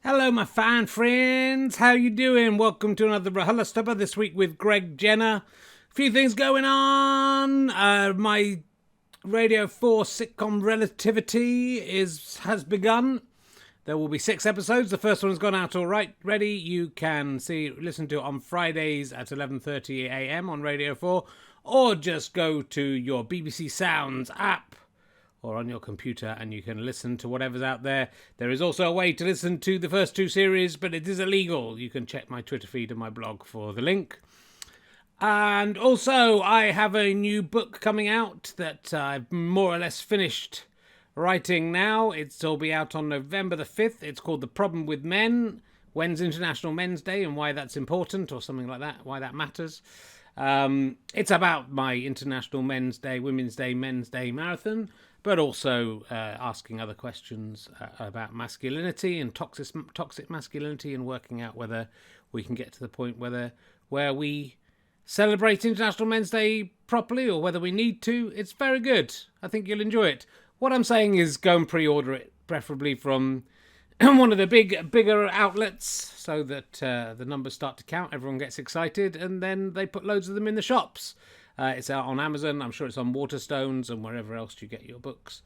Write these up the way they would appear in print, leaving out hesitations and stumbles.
Hello, my fine friends. How you doing? Welcome to another RHLSTP this week with Greg Jenner. A few things going on. My Radio 4 sitcom Relativity has begun. There will be 6 episodes. The first one has gone out ready. You can listen to it on Fridays at 11:30 a.m. on Radio 4, or just go to your BBC Sounds app or on your computer and you can listen to whatever's out there. There is also a way to listen to the first 2 series, but it is illegal. You can check my Twitter feed and my blog for the link. And also, I have a new book coming out that I've more or less finished writing now. It'll be out on November the 5th. It's called The Problem with Men, When's International Men's Day and Why That's Important, or something like that, why that matters. It's about my International Men's Day, Women's Day, Men's Day marathon, but also asking other questions about masculinity and toxic masculinity, and working out whether we can get to the point where we celebrate International Men's Day properly, or whether we need to. It's very good. I think you'll enjoy it. What I'm saying is go and pre-order it, preferably from one of the bigger outlets, so that the numbers start to count, everyone gets excited, and then they put loads of them in the shops. It's out on Amazon. I'm sure it's on Waterstones and wherever else you get your books.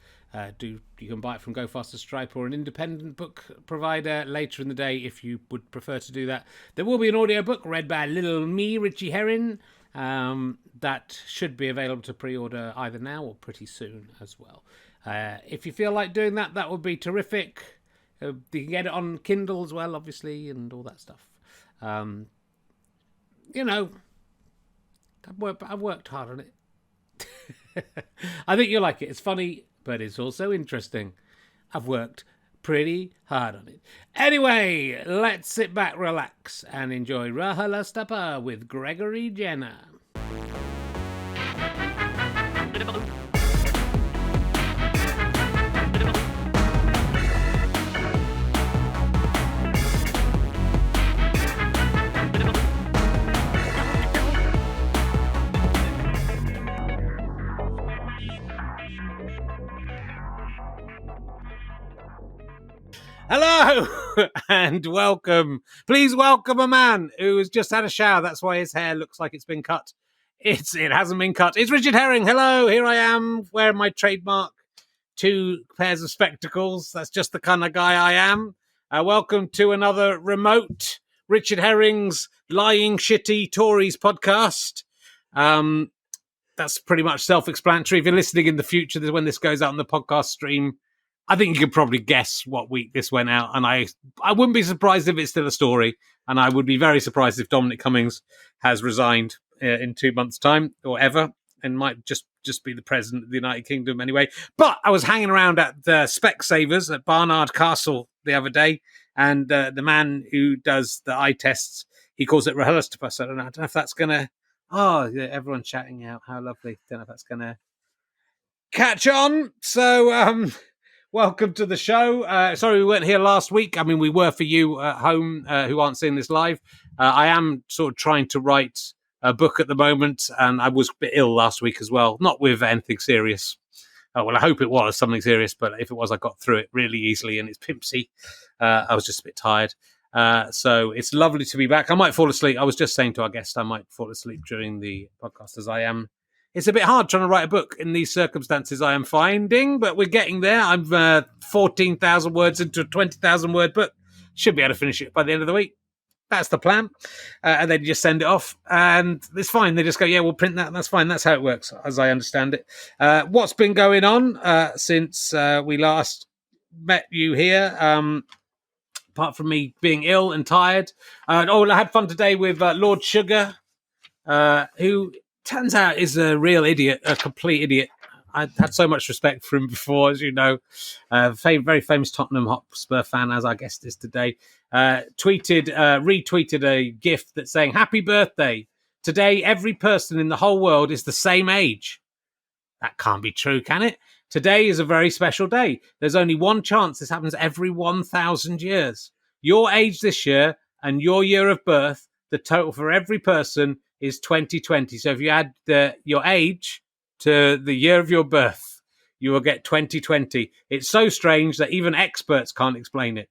You can buy it from Go Faster Stripe or an independent book provider later in the day if you would prefer to do that. There will be an audiobook read by little me, Richie Herring, that should be available to pre-order either now or pretty soon as well. If you feel like doing that, that would be terrific. You can get it on Kindle as well, obviously, and all that stuff. I've worked hard on it. I think you'll like it. It's funny, but it's also interesting. I've worked pretty hard on it. Anyway, let's sit back, relax, and enjoy RHLSTP with Gregory Jenner. Hello and welcome. Please welcome a man who has just had a shower. That's why his hair looks like it's been cut. It hasn't been cut. It's Richard Herring. Hello, here I am wearing my trademark 2 pairs of spectacles. That's just the kind of guy I am. Welcome to another remote Richard Herring's Lying Shitty Tories podcast. That's pretty much self-explanatory. If you're listening in the future, when this goes out on the podcast stream, I think you could probably guess what week this went out, and I wouldn't be surprised if it's still a story, and I would be very surprised if Dominic Cummings has resigned in 2 months' time, or ever, and might just be the president of the United Kingdom anyway. But I was hanging around at the Specsavers at Barnard Castle the other day, and the man who does the eye tests, he calls it RHLSTP. So I don't know if that's going to... Oh, yeah, everyone's chatting out. How lovely. Don't know if that's going to catch on. So... welcome to the show. Sorry we weren't here last week. I mean, we were for you at home who aren't seeing this live. I am sort of trying to write a book at the moment, and I was a bit ill last week as well. Not with anything serious. Well, I hope it was something serious, but if it was, I got through it really easily, and it's pimpsy. I was just a bit tired. So it's lovely to be back. I might fall asleep. I was just saying to our guest I might fall asleep during the podcast, as I am. It's a bit hard trying to write a book in these circumstances I am finding, but we're getting there. I'm 14,000 words into a 20,000 word book. Should be able to finish it by the end of the week. That's the plan. And then you just send it off, and it's fine. They just go, yeah, we'll print that, and that's fine. That's how it works, as I understand it. What's been going on since we last met you here? Apart from me being ill and tired. I had fun today with Lord Sugar, who... turns out is a real idiot, a complete idiot. I had so much respect for him before, as you know. Very famous Tottenham Hotspur fan, as our guest is today. Retweeted a GIF that's saying, "Happy birthday. Today, every person in the whole world is the same age." That can't be true, can it? Today is a very special day. There's only one chance this happens every 1,000 years. Your age this year and your year of birth, the total for every person is 2020. So if you add your age to the year of your birth, you will get 2020. It's so strange that even experts can't explain it.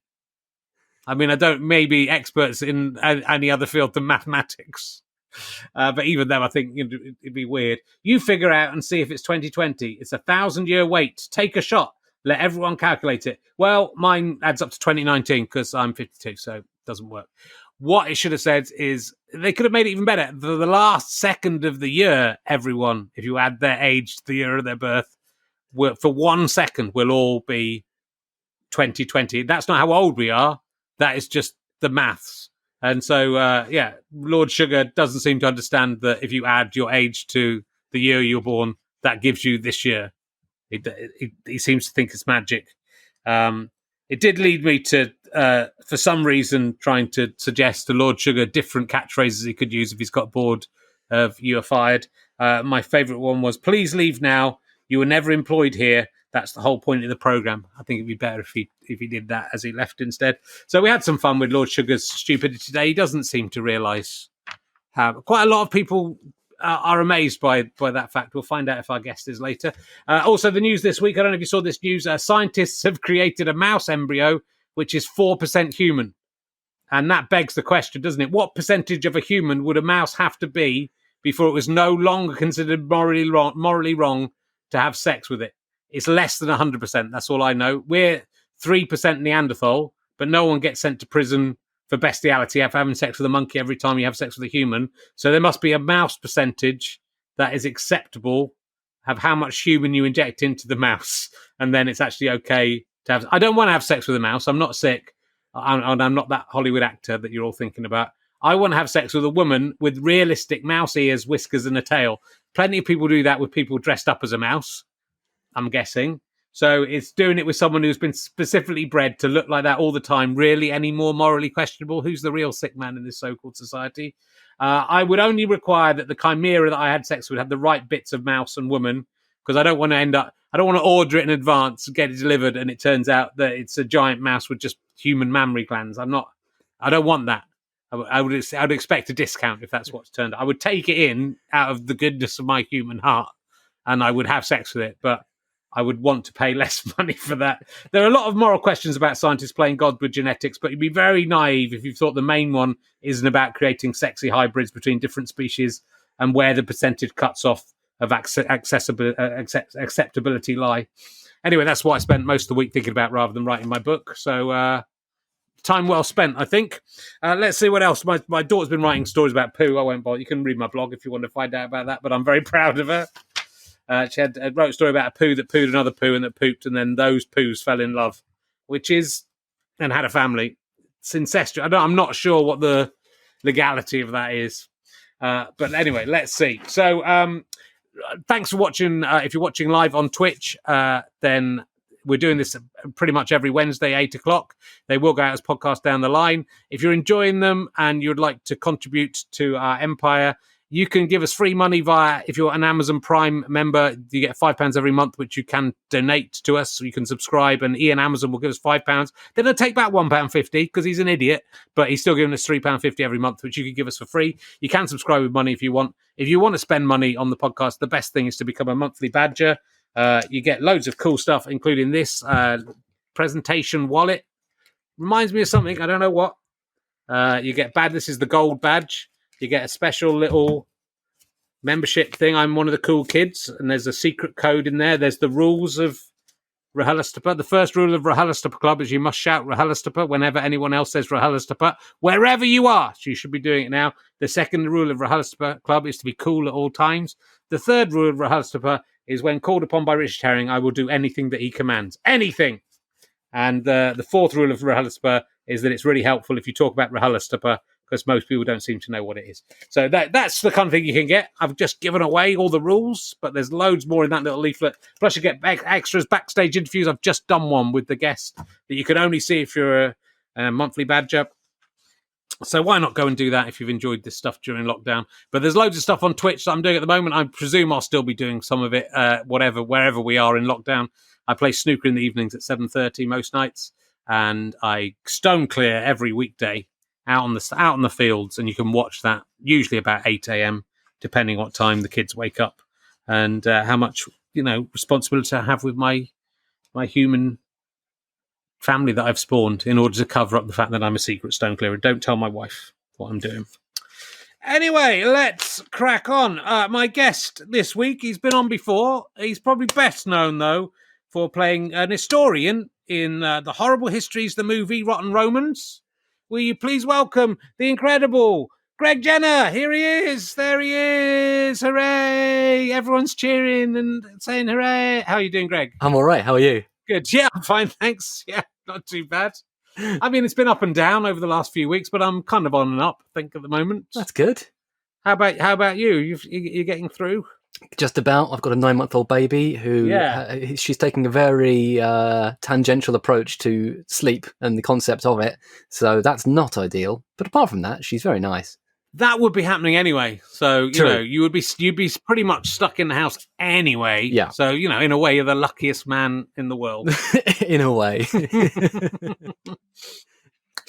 I mean, I don't, maybe experts in any other field than mathematics. But even though I think it'd be weird. You figure out and see if it's 2020. It's 1,000-year wait. Take a shot. Let everyone calculate it. Well, mine adds up to 2019 because I'm 52, so it doesn't work. What it should have said is they could have made it even better. The last second of the year, everyone, if you add their age to the year of their birth, for 1 second, we'll all be 2020. That's not how old we are. That is just the maths. And so, Lord Sugar doesn't seem to understand that if you add your age to the year you're born, that gives you this year. He seems to think it's magic. It did lead me to, for some reason, trying to suggest to Lord Sugar different catchphrases he could use if he's got bored of "You are fired." My favourite one was, "Please leave now. You were never employed here. That's the whole point of the programme." I think it'd be better if he did that as he left instead. So we had some fun with Lord Sugar's stupidity today. He doesn't seem to realise how quite a lot of people are amazed by that fact. We'll find out if our guest is later. Also, the news this week, I don't know if you saw this news, scientists have created a mouse embryo which is 4% human. And that begs the question, doesn't it? What percentage of a human would a mouse have to be before it was no longer considered morally wrong to have sex with it? It's less than 100%. That's all I know. We're 3% Neanderthal, but no one gets sent to prison for bestiality after having sex with a monkey every time you have sex with a human. So there must be a mouse percentage that is acceptable of how much human you inject into the mouse. And then it's actually okay to have... I don't want to have sex with a mouse. I'm not sick. I'm not that Hollywood actor that you're all thinking about. I want to have sex with a woman with realistic mouse ears, whiskers, and a tail. Plenty of people do that with people dressed up as a mouse, I'm guessing. So it's doing it with someone who's been specifically bred to look like that all the time. Really, any more morally questionable? Who's the real sick man in this so-called society? I would only require that the chimera that I had sex with had the right bits of mouse and woman, because I don't want to order it in advance, get it delivered, and it turns out that it's a giant mouse with just human mammary glands. I don't want that. I would expect a discount if that's what's turned out. I would take it in out of the goodness of my human heart, and I would have sex with it, but I would want to pay less money for that. There are a lot of moral questions about scientists playing God with genetics, but you'd be very naive if you thought the main one isn't about creating sexy hybrids between different species and where the percentage cuts off of acceptability lie. Anyway, that's what I spent most of the week thinking about rather than writing my book. So time well spent, I think. Let's see what else. My daughter's been writing stories about poo. I won't bother. You can read my blog if you want to find out about that, but I'm very proud of her. She wrote a story about a poo that pooed another poo and that pooped, and then those poos fell in love, and had a family. It's incestuous. I'm not sure what the legality of that is. But anyway, let's see. So thanks for watching. If you're watching live on Twitch, then we're doing this pretty much every Wednesday, 8:00. They will go out as podcasts down the line. If you're enjoying them and you'd like to contribute to our empire, you can give us free money if you're an Amazon Prime member, you get £5 every month, which you can donate to us. So you can subscribe, and Ian Amazon will give us £5. Then it'll take back £1.50 because he's an idiot, but he's still giving us £3.50 every month, which you can give us for free. You can subscribe with money if you want. If you want to spend money on the podcast, the best thing is to become a monthly badger. You get loads of cool stuff, including this presentation wallet. Reminds me of something, I don't know what. You get this is the gold badge. You get a special little membership thing. I'm one of the cool kids, and there's a secret code in there. There's the rules of RHLSTP. The first rule of RHLSTP Club is you must shout RHLSTP whenever anyone else says RHLSTP, wherever you are. So you should be doing it now. The second rule of RHLSTP Club is to be cool at all times. The third rule of RHLSTP is when called upon by Richard Herring, I will do anything that he commands. Anything! And the fourth rule of RHLSTP is that it's really helpful if you talk about RHLSTP, because most people don't seem to know what it is. So that's the kind of thing you can get. I've just given away all the rules, but there's loads more in that little leaflet. Plus you get extras, backstage interviews. I've just done one with the guest that you can only see if you're a monthly badger. So why not go and do that if you've enjoyed this stuff during lockdown? But there's loads of stuff on Twitch that I'm doing at the moment. I presume I'll still be doing some of it, wherever we are in lockdown. I play snooker in the evenings at 7:30 most nights, and I stone clear every weekday out on the fields, and you can watch that usually about 8 a.m. depending what time the kids wake up and how much responsibility I have with my human family that I've spawned in order to cover up the fact that I'm a secret stone clearer. Don't tell my wife what I'm doing. Anyway, let's crack on. My guest this week, he's been on before. He's probably best known, though, for playing an historian in The Horrible Histories, the movie Rotten Romans. Will you please welcome the incredible Greg Jenner? Here he is. There he is. Hooray. Everyone's cheering and saying hooray. How are you doing, Greg? I'm all right. How are you? Good. Yeah, I'm fine, thanks. Yeah, not too bad. I mean, it's been up and down over the last few weeks, but I'm kind of on and up, I think, at the moment. That's good. How about you? You're getting through? Just about. I've got a 9-month-old baby who she's taking a very tangential approach to sleep and the concept of it. So that's not ideal. But apart from that, she's very nice. That would be happening anyway. So, you'd be pretty much stuck in the house anyway. Yeah. So, in a way, you're the luckiest man in the world. In a way.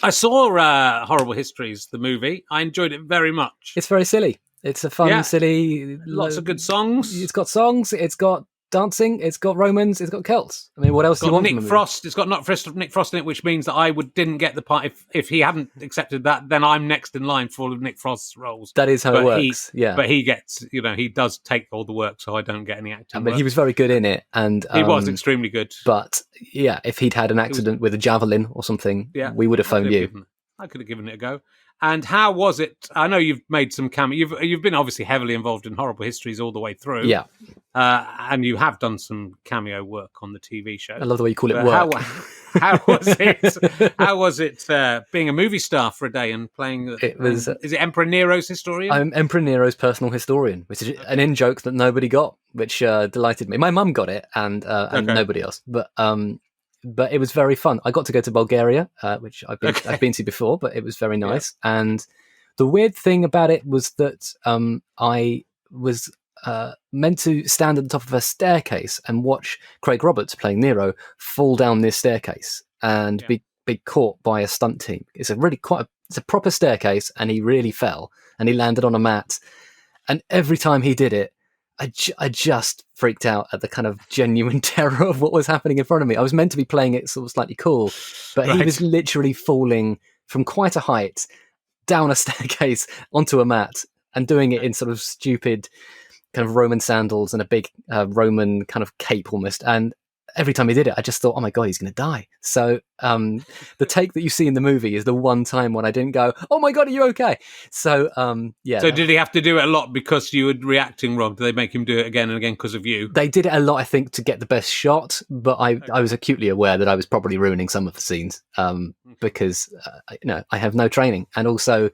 I saw Horrible Histories, the movie. I enjoyed it very much. It's very silly. It's a fun, silly... Lots of good songs. It's got songs, it's got dancing, it's got Romans, it's got Celts. I mean, what else do you want from a movie? It's got Nick Frost in it, which means that I didn't get the part. If he hadn't accepted that, then I'm next in line for all of Nick Frost's roles. That is how it works, yeah. But he gets, he does take all the work, so I don't get any acting work. He was very good in it. And he was extremely good. But, yeah, if he'd had an accident with a javelin or something, we would have phoned you. I could have given it a go. And how was it? I know you've made some cameo. You've been obviously heavily involved in Horrible Histories all the way through. Yeah. And you have done some cameo work on the TV show. I love the way you call it work. How was it? How was it being a movie star for a day and playing? It was. Is it Emperor Nero's historian? I'm Emperor Nero's personal historian, which is an in-joke that nobody got, which delighted me. My mum got it, and nobody else. But it was very fun. I got to go to Bulgaria, which I've been to before, but it was very nice. Yeah. And the weird thing about it was that I was meant to stand at the top of a staircase and watch Craig Roberts playing Nero fall down this staircase and be caught by a stunt team. It's it's a proper staircase, and he really fell and he landed on a mat. And every time he did it, I just freaked out at the kind of genuine terror of what was happening in front of me. I was meant to be playing it sort of slightly cool, but he was literally falling from quite a height down a staircase onto a mat and doing it in sort of stupid kind of Roman sandals and a big Roman kind of cape almost. And every time he did it, I just thought, oh my God, he's going to die. So the take that you see in the movie is the one time when I didn't go, oh my God, are you okay? So, yeah. So did he have to do it a lot because you were reacting wrong? Did they make him do it again and again because of you? They did it a lot, I think, to get the best shot. But I was acutely aware that I was probably ruining some of the scenes because, I have no training. And also,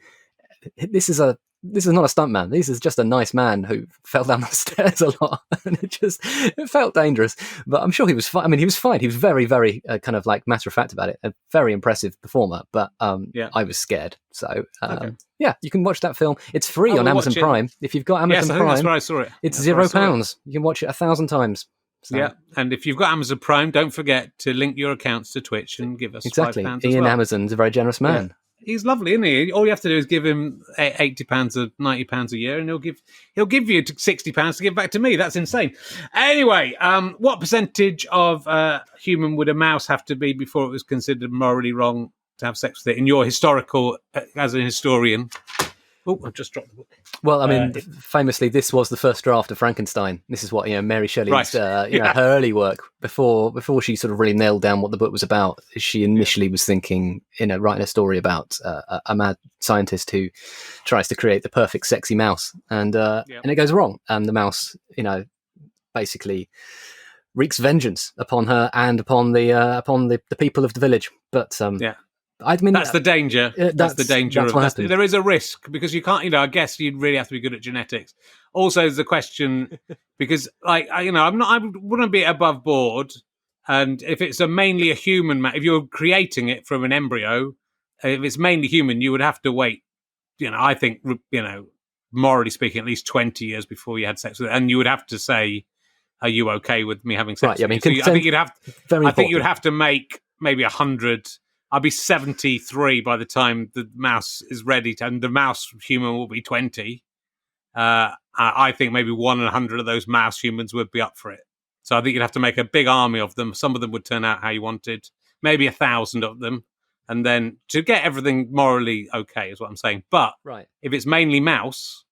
this is not a stuntman. This is just a nice man who fell down the stairs a lot, and it felt dangerous. But I'm sure he was fine. I mean, he was fine. He was very, very kind of like matter of fact about it. A very impressive performer. But I was scared. So you can watch that film. It's free on Amazon Prime. If you've got Amazon Prime, that's where I saw it. It's £0. You can watch it 1,000 times. So. Yeah, and if you've got Amazon Prime, don't forget to link your accounts to Twitch and give us £5 Ian Amazon's a very generous man. Yeah. He's lovely, isn't he? All you have to do is give him £80 or £90 a year, and he'll give you £60 to give back to me. That's insane. Anyway, what percentage of human would a mouse have to be before it was considered morally wrong to have sex with it? In your historical, as an historian. Oh, I've just dropped the book. Well, I mean, famously, this was the first draft of Frankenstein. This is what Mary Shelley's, her early work before she sort of really nailed down what the book was about. She initially was thinking, writing a story about a mad scientist who tries to create the perfect sexy mouse, and it goes wrong, and the mouse, basically wreaks vengeance upon her and upon the people of the village. But I mean, that's the danger. That's the danger of that. There is a risk because you can't. I guess you'd really have to be good at genetics. Also, there's a question because, I wouldn't be above board. And if it's mainly a human, if you're creating it from an embryo, if it's mainly human, you would have to wait. I think morally speaking, at least 20 years before you had sex with it, and you would have to say, "Are you okay with me having sex?" Right. With you? So I think you'd have to make maybe 100. I'll be 73 by the time the mouse is ready, and the mouse human will be 20. I think maybe 1 in 100 of those mouse humans would be up for it. So I think you'd have to make a big army of them. Some of them would turn out how you wanted. maybe 1,000 of them, and then to get everything morally okay is what I'm saying. But Right. if it's mainly mouse,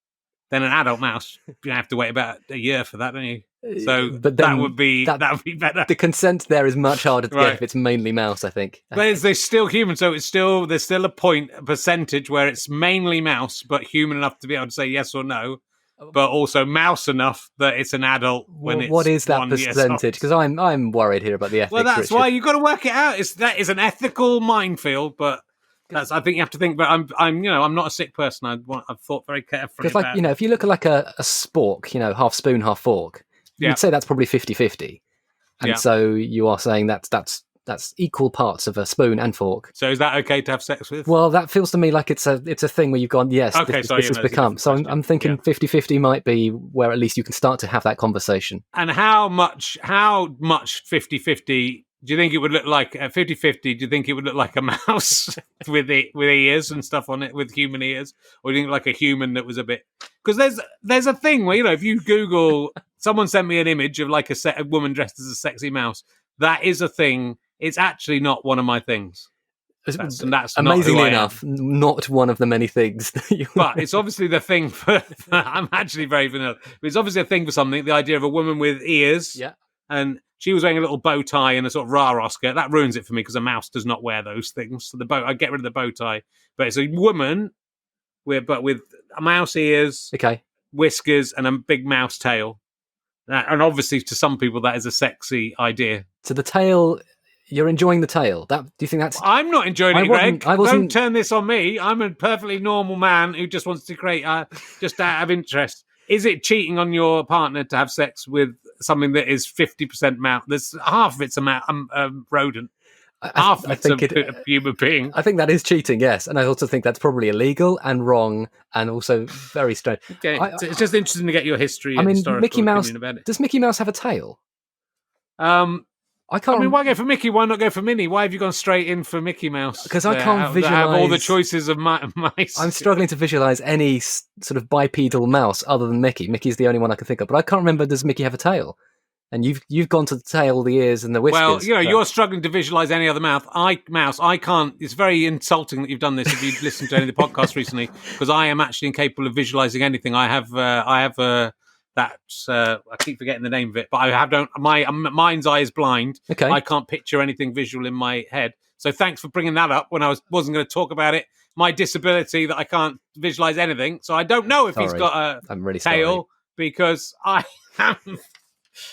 then an adult mouse, you have to wait about a year for that, don't you? So But then that would be better. The consent there is much harder to Right. get if it's mainly mouse, I think. But they're still human, so there's still a percentage where it's mainly mouse, but human enough to be able to say yes or no, but also mouse enough that it's an adult when it's what is that 1 year percentage? Because I'm worried here about the ethics. Well, that's Richard. why you've got to work it out. That is an ethical minefield, but I think you have to think. But I'm not a sick person. I've thought very carefully. Because, like, if you look at like a spork, half spoon, half fork, you'd say that's probably 50-50. And so you are saying that's equal parts of a spoon and fork. So is that okay to have sex with? Well, that feels to me like it's a thing where you've gone, yes, okay, this has become. So I'm thinking 50-50 might be where at least you can start to have that conversation. And how much 50-50 do you think it would look like? 50-50, do you think it would look like a mouse with ears and stuff on it, with human ears? Or do you think like a human that was a bit... Because there's a thing where, if you Google... Someone sent me an image of like a woman dressed as a sexy mouse. That is a thing. It's actually not one of my things. That's amazingly enough, not one of the many things. But it's obviously the thing for... I'm actually very vanilla. It's obviously a thing for something. The idea of a woman with ears. Yeah. And she was wearing a little bow tie and a sort of rah-rah skirt. That ruins it for me because a mouse does not wear those things. So I get rid of the bow tie. But it's a woman with mouse ears, whiskers, and a big mouse tail. And obviously, to some people, that is a sexy idea. So the tail, you're enjoying the tail. Do you think that's... I'm not enjoying it, Greg. Don't turn this on me. I'm a perfectly normal man who just wants to create, just out of interest. Is it cheating on your partner to have sex with something that is 50% mouse? There's half of it's a rodent. Half of it's a human being. I think that is cheating, yes. And I also think that's probably illegal and wrong and also very strange. Okay. It's just interesting to get your history and historical Mickey Mouse, opinion about it. Does Mickey Mouse have a tail? Why go for Mickey? Why not go for Minnie? Why have you gone straight in for Mickey Mouse? Because I can't visualize... have all the choices of mice. I'm struggling to visualize any sort of bipedal mouse other than Mickey. Mickey's the only one I can think of. But I can't remember, does Mickey have a tail? And you've gone to the tail, the ears, and the whiskers. Well, you're struggling to visualize any other mouse. I can't. It's very insulting that you've done this if you've listened to any of the podcasts recently, because I am actually incapable of visualizing anything. I have I keep forgetting the name of it, but my mind's eye is blind. Okay. I can't picture anything visual in my head. So thanks for bringing that up when I wasn't going to talk about it. My disability that I can't visualize anything. So I don't know if he's got I'm really tail because I am.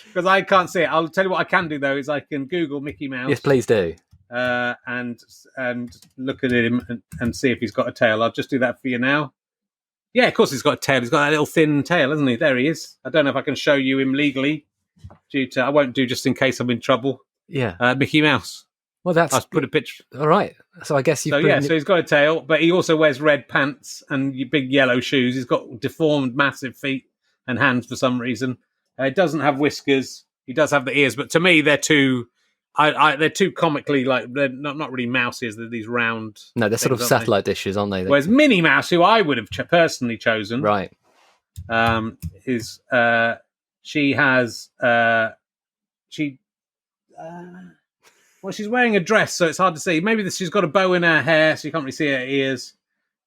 Because I can't see it. I'll tell you what I can do, though, is I can Google Mickey Mouse. Yes, please do. And look at him and see if he's got a tail. I'll just do that for you now. Yeah, of course he's got a tail. He's got that little thin tail, hasn't he? There he is. I don't know if I can show you him legally. I won't do just in case I'm in trouble. Yeah. Mickey Mouse. Well, I'll put a picture. All right. So I guess So he's got a tail, but he also wears red pants and big yellow shoes. He's got deformed, massive feet and hands for some reason. It doesn't have whiskers. He does have the ears, but to me, they're too. They're too comically they're not really mouse ears. They're these round. No, they're sort of satellite dishes, aren't they? Whereas Minnie Mouse, who I would have personally chosen, right, she has she's wearing a dress, so it's hard to see. Maybe she's got a bow in her hair, so you can't really see her ears.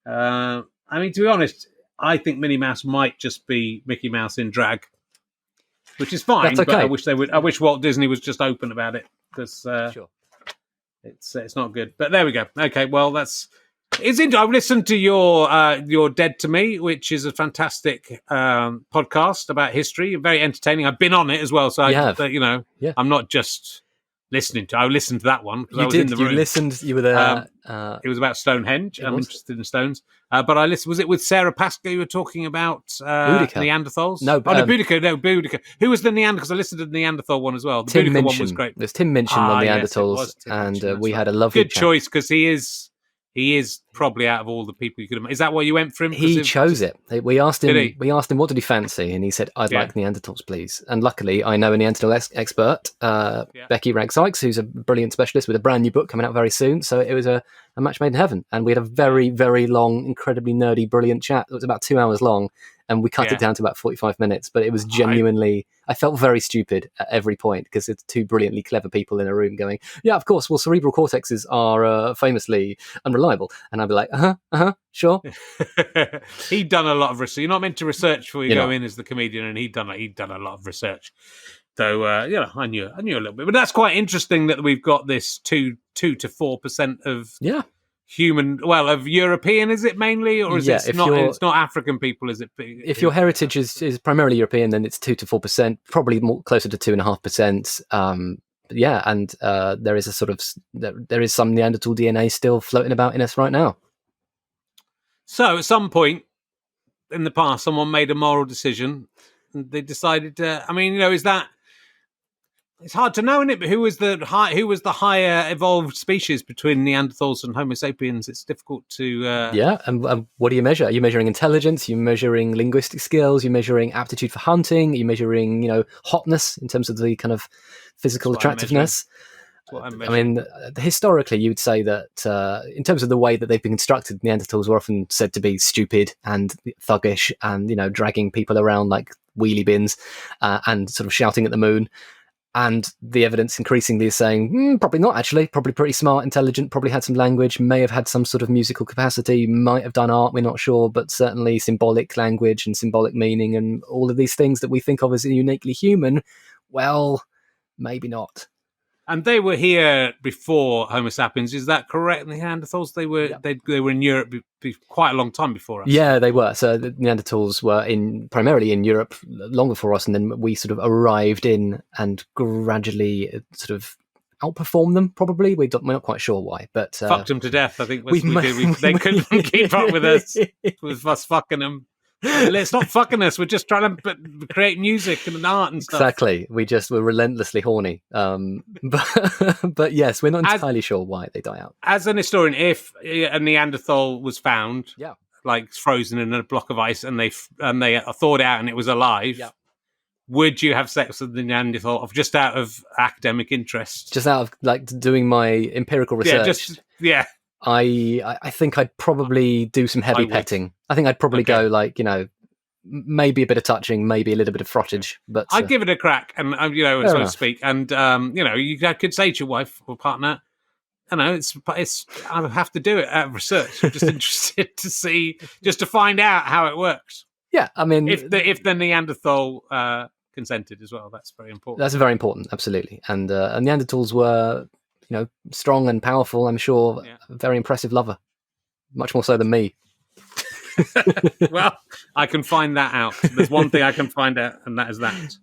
To be honest, I think Minnie Mouse might just be Mickey Mouse in drag. Which is fine, okay. But I wish Walt Disney was just open about it because sure. It's not good. But there we go. Okay, well that's I've listened to your Dead to Me, which is a fantastic podcast about history, very entertaining. I've been on it as well, so I'm not just listening to. I listened to that one because I was in the room. You listened. You were there. It was about Stonehenge. I'm interested in stones. But I listened. Was it with Sarah Pascoe you were talking about Neanderthals? No, Boudica. Who was the Neanderthal? Because I listened to the Neanderthal one as well. The Boudica one was great. There's Tim Minchin on Neanderthals, and we had a lovely good choice because he is probably out of all the people you could have. Is that why you went for him? He chose it. We asked him. We asked him what did he fancy, and he said, "I'd like Neanderthals, please." And luckily, I know a Neanderthal expert, Becky Rank-Sykes, who's a brilliant specialist with a brand new book coming out very soon. So it was a match made in heaven, and we had a very, very long, incredibly nerdy, brilliant chat. It was about 2 hours long, and we cut it down to about 45 minutes. But it was genuinely, I felt very stupid at every point because it's two brilliantly clever people in a room going, yeah, of course, well, cerebral cortexes are famously unreliable. And I'd be like, sure. He'd done a lot of research. You're not meant to research before you go in as the comedian, and he'd done a lot of research. So I knew a little bit, but that's quite interesting that we've got this 2 to 4% of human, of European, is it mainly, or is it not? It's not African people, is it? If your heritage is primarily European, then it's 2 to 4%, probably more closer to 2.5%. And there is a sort of there is some Neanderthal DNA still floating about in us right now. So at some point in the past, someone made a moral decision. And they decided to. I mean, is that? It's hard to know, isn't it? But who was the higher evolved species between Neanderthals and Homo sapiens? It's difficult to. And what do you measure? Are you measuring intelligence? Are you measuring linguistic skills? Are you measuring aptitude for hunting? Are you measuring, hotness in terms of the kind of physical attractiveness? I mean, historically, you'd say that in terms of the way that they've been constructed, Neanderthals were often said to be stupid and thuggish, and dragging people around like wheelie bins and sort of shouting at the moon. And the evidence increasingly is saying, probably not actually, probably pretty smart, intelligent, probably had some language, may have had some sort of musical capacity, might have done art, we're not sure, but certainly symbolic language and symbolic meaning and all of these things that we think of as uniquely human, well, maybe not. And they were here before Homo sapiens, is that correct? The Neanderthals, they were in Europe quite a long time before us. Yeah, they were. So the Neanderthals were primarily in Europe long before us, and then we sort of arrived in and gradually sort of outperformed them. Probably we're not quite sure why, but fucked them to death. I think they couldn't keep up with us fucking them. It's not fucking us. We're just trying to create music and art and stuff. Exactly. We're relentlessly horny. But yes, we're not entirely sure why they die out. As an historian, if a Neanderthal was found, like frozen in a block of ice, and they thawed out and it was alive, would you have sex with the Neanderthal just out of academic interest? Just out of like doing my empirical research? I think I'd probably do some heavy petting. I think I'd probably go like, maybe a bit of touching, maybe a little bit of frottage. But I'd give it a crack, and so to speak. And you could say to your wife or partner, it's I have to do it out of research. I'm just interested to see, just to find out how it works. Yeah, I mean, if the Neanderthal consented as well, that's very important. That's very important, absolutely. And Neanderthals were, strong and powerful. I'm sure, a very impressive lover, much more so than me. Well, I can find that out. There's one thing I can find out, and that is that.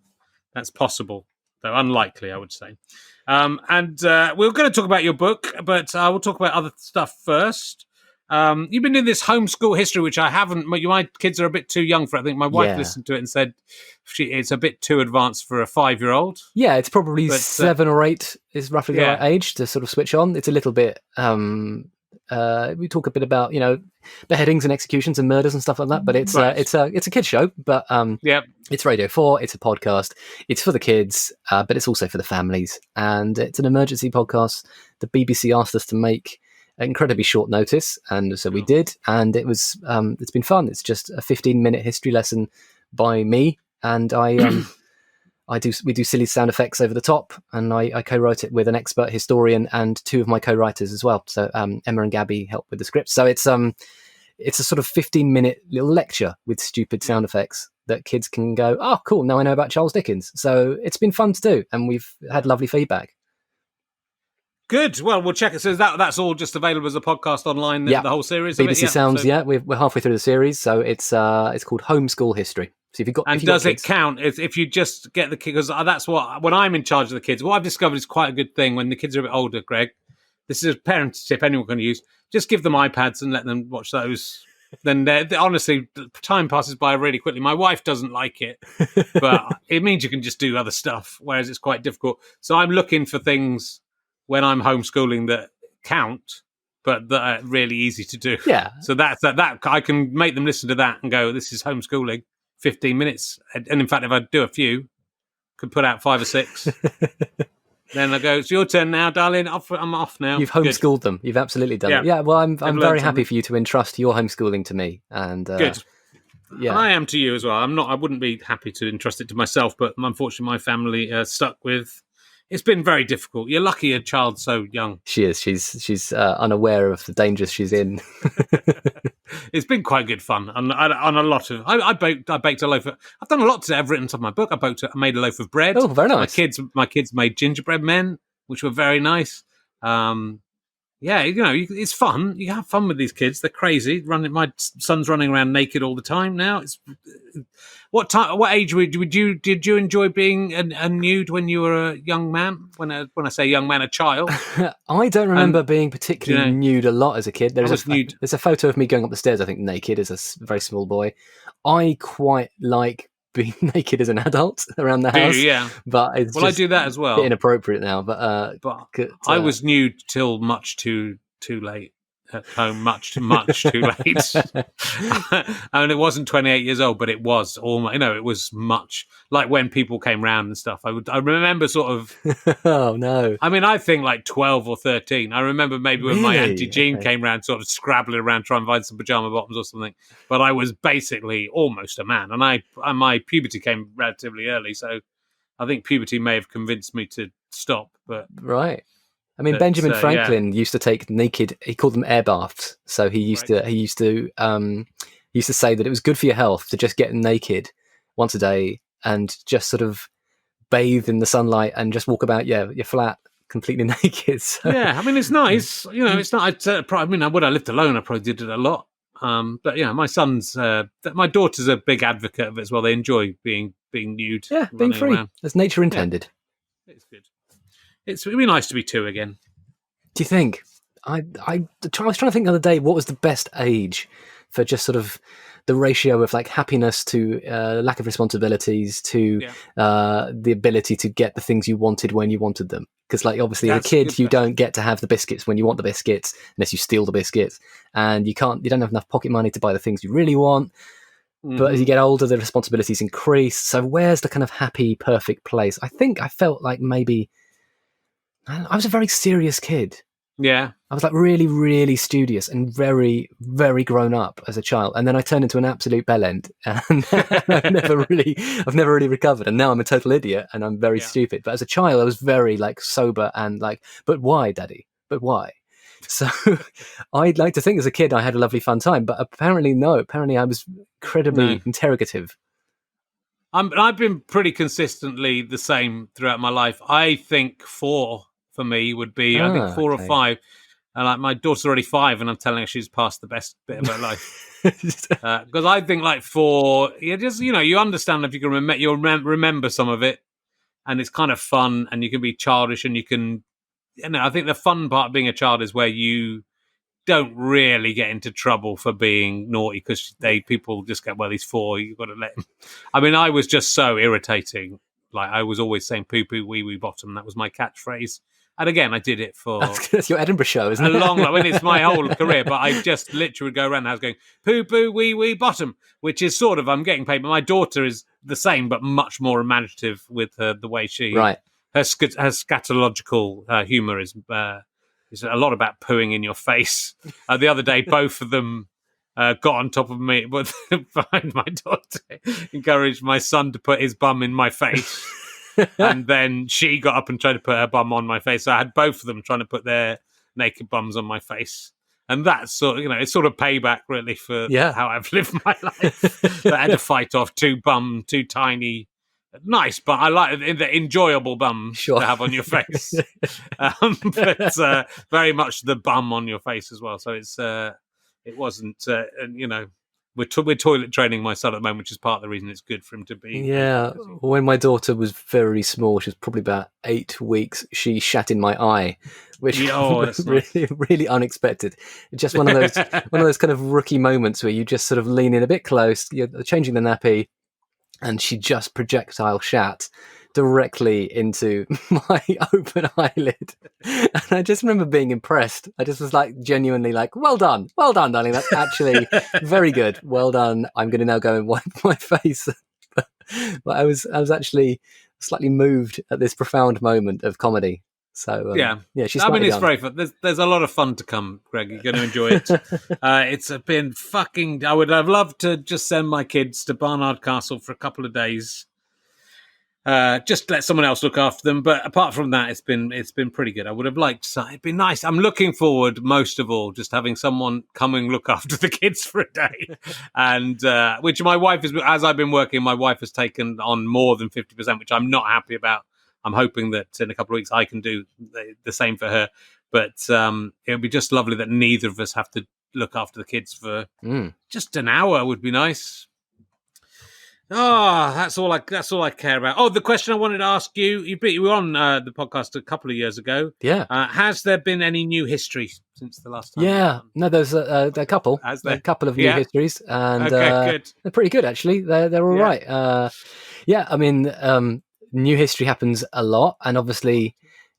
That's possible, though unlikely, I would say. And we're going to talk about your book, but we'll talk about other stuff first. You've been doing this homeschool history, which I haven't. My kids are a bit too young for it. I think my wife listened to it and said it's a bit too advanced for a 5-year-old. Yeah, it's probably 7 or 8 is roughly the right age to sort of switch on. It's a little bit. We talk a bit about beheadings and executions and murders and stuff like that, but it's a kids show. But it's Radio 4. It's a podcast. It's for the kids, but it's also for the families, and it's an emergency podcast. The BBC asked us to make incredibly short notice, and so we did, and it was it's been fun. It's just a 15-minute history lesson by me, and we do silly sound effects over the top, and I co-wrote it with an expert historian and 2 of my co-writers as well. So Emma and Gabby helped with the script. So it's a sort of 15-minute little lecture with stupid sound effects that kids can go, oh, cool, now I know about Charles Dickens. So it's been fun to do, and we've had lovely feedback. Good. Well, we'll check it. So that's all just available as a podcast online. The whole series. BBC Sounds. So, we're halfway through the series, so it's called Homeschool History. So if you've got, does it count if you just get the kids? Because that's what when I'm in charge of the kids. What I've discovered is quite a good thing when the kids are a bit older. Greg, this is a parent tip anyone can use. Just give them iPads and let them watch those. Then honestly, time passes by really quickly. My wife doesn't like it, but it means you can just do other stuff, whereas it's quite difficult. So I'm looking for things when I'm homeschooling that count, but that are really easy to do. Yeah. So that I can make them listen to that and go, this is homeschooling, 15 minutes. And in fact, if I do a few, could put out 5 or 6. Then I go, it's your turn now, darling. I'm off now. You've homeschooled them. You've absolutely done it. Yeah, well, I'm very happy for you to entrust your homeschooling to me. And good. Yeah, I am to you as well. I wouldn't be happy to entrust it to myself, but unfortunately, my family stuck with. It's been very difficult. You're lucky a child's so young. she is. She's unaware of the dangers she's in. It's been quite good fun on a lot of. I baked a loaf. I've done a lot today. I've written some of my book. I made a loaf of bread. Oh, very nice. My kids made gingerbread men, which were very nice. Yeah, it's fun. You have fun with these kids. They're crazy. My son's running around naked all the time now. What age did you enjoy being a nude when you were a young man? When I say young man, a child. I don't remember being particularly nude a lot as a kid. There's a photo of me going up the stairs, I think, naked as a very small boy. I quite like being naked as an adult around the house. Yeah, but I do that as well. A bit inappropriate now, but I was nude till much too late at home, much too late. And it wasn't 28 years old, but it was almost. It was much like when people came round and stuff. I remember sort of. Oh no! I mean, I think like 12 or 13. I remember maybe when my Auntie Jean came round, sort of scrabbling around trying to find some pajama bottoms or something. But I was basically almost a man, and my puberty came relatively early, so I think puberty may have convinced me to stop. But right. I mean, Benjamin Franklin used to take naked. He called them air baths. So he used to say that it was good for your health to just get naked once a day and just sort of bathe in the sunlight and just walk about your flat completely naked. So. Yeah, I mean, it's nice. It's not. When I lived alone, I probably did it a lot. But my daughter's a big advocate of it as well. They enjoy being nude. Yeah, being free around. as nature intended. Yeah, it's good. It'd be nice to be 2 again. Do you think? I was trying to think the other day, what was the best age for just sort of the ratio of like happiness to lack of responsibilities to the ability to get the things you wanted when you wanted them. Because like obviously as a kid, you don't get to have the biscuits when you want the biscuits unless you steal the biscuits, and you don't have enough pocket money to buy the things you really want. Mm-hmm. But as you get older, the responsibilities increase. So where's the kind of happy, perfect place? I think I felt like maybe I was a very serious kid. Yeah. I was like really, really studious and very, very grown up as a child. And then I turned into an absolute bellend and I've never really recovered. And now I'm a total idiot and I'm very stupid. But as a child, I was very like sober and like, but why, Daddy? But why? So I'd like to think as a kid, I had a lovely fun time, but apparently no. Apparently I was incredibly interrogative. I've been pretty consistently the same throughout my life. I think 4 for me would be, I think 4 or 5. And like my daughter's already 5 and I'm telling her she's passed the best bit of her life. Because I think like 4, you understand if you can remember some of it and it's kind of fun and you can be childish and you can, I think the fun part of being a child is where you don't really get into trouble for being naughty because people just go, well, he's 4, you've got to let him. I mean, I was just so irritating. Like I was always saying poo poo wee wee bottom. That was my catchphrase. And again, I did it for that's your Edinburgh show, isn't it? It's my whole career, but I just literally would go around the house going poo poo wee wee bottom, which is sort of I'm getting paid. But my daughter is the same, but much more imaginative with the way she her scatological humor is a lot about pooing in your face. The other day, both of them got on top of me, but behind my daughter, encouraged my son to put his bum in my face. And then she got up and tried to put her bum on my face. So I had both of them trying to put their naked bums on my face. And that's sort of, it's sort of payback really for how I've lived my life. I had to fight off 2 tiny, nice, but I like the enjoyable bums to have on your face. But very much the bum on your face as well. So it wasn't, We're toilet training my son at the moment, which is part of the reason it's good for him to be. Yeah, when my daughter was very small, she was probably about 8 weeks, she shat in my eye, which was really unexpected. Just one of those kind of rookie moments where you just sort of lean in a bit close, you're changing the nappy, and she just projectile shat directly into my open eyelid. And I just remember being impressed. I just was like genuinely like, well done, darling. That's actually very good. Well done. I'm going to now go and wipe my face. But I was actually slightly moved at this profound moment of comedy. So yeah, she's. I mean, it's young. very fun. There's a lot of fun to come, Greg. You're going to enjoy it. It's been fucking. I would have loved to just send my kids to Barnard Castle for a couple of days. Just let someone else look after them. But apart from that, it's been pretty good. I would have liked. It'd be nice. I'm looking forward most of all just having someone come and look after the kids for a day, and which my wife is. As I've been working, my wife has taken on more than 50%, which I'm not happy about. I'm hoping that in a couple of weeks I can do the same for her. But it would be just lovely that neither of us have to look after the kids for just an hour. Would be nice. Oh, that's all I care about. Oh, the question I wanted to ask you: you were on the podcast a couple of years ago. Yeah. Has there been any new history since the last time? Yeah. No, there's a couple. Has there? A couple of new histories, and good. They're pretty good actually. They're all right. I mean, new history happens a lot, and obviously,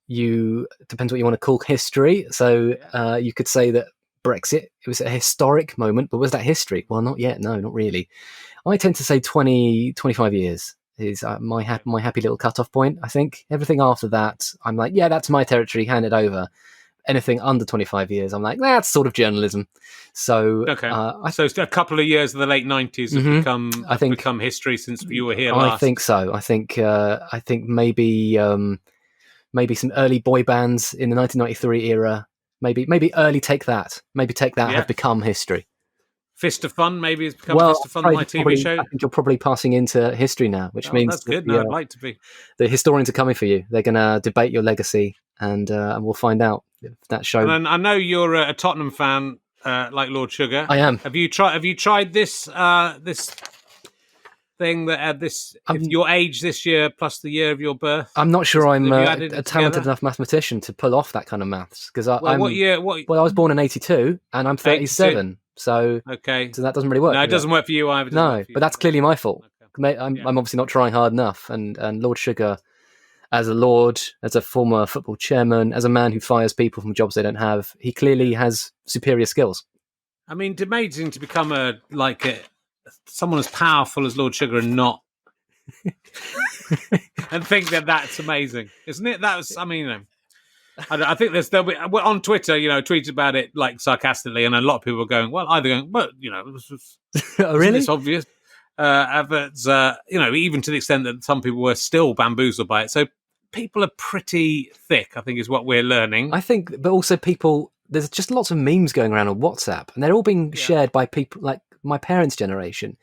depends what you want to call history. So you could say that Brexit, it was a historic moment, but was that history? Well, not yet. No, not really. I tend to say 20, 25 years is my happy little cutoff point. I think everything after that, I'm like, yeah, that's my territory, hand it over. Anything under 25 years, I'm like, that's sort of journalism. So, so a couple of years of the late 90s have become history since you were here last. I think so. I think maybe some early boy bands in the 1993 era. Maybe early Take That have become history. Fist of Fun maybe has become Fist of Fun, my TV show. I think you're probably passing into history now, which means that's good. I'd like to be. The historians are coming for you. They're going to debate your legacy, and we'll find out if that show. And I know you're a Tottenham fan, like Lord Sugar. I am. Have you tried this thing that your age this year plus the year of your birth? I'm not sure I'm a talented enough mathematician to pull off that kind of maths because what year? Well, I was born in 82 and I'm 37. 82. So that doesn't really work. No, it doesn't work for you either. No, but that's clearly my fault. Okay. I'm obviously not trying hard enough. And Lord Sugar, as a lord, as a former football chairman, as a man who fires people from jobs they don't have, he clearly has superior skills. I mean, it's amazing to become someone as powerful as Lord Sugar and not and think that that's amazing, isn't it? I think there'll be on Twitter, tweets about it like sarcastically, and a lot of people are going, well, either going, but oh, really? It's obvious. But even to the extent that some people were still bamboozled by it. So people are pretty thick, I think, is what we're learning. I think, but also there's just lots of memes going around on WhatsApp, and they're all being shared by people like my parents' generation,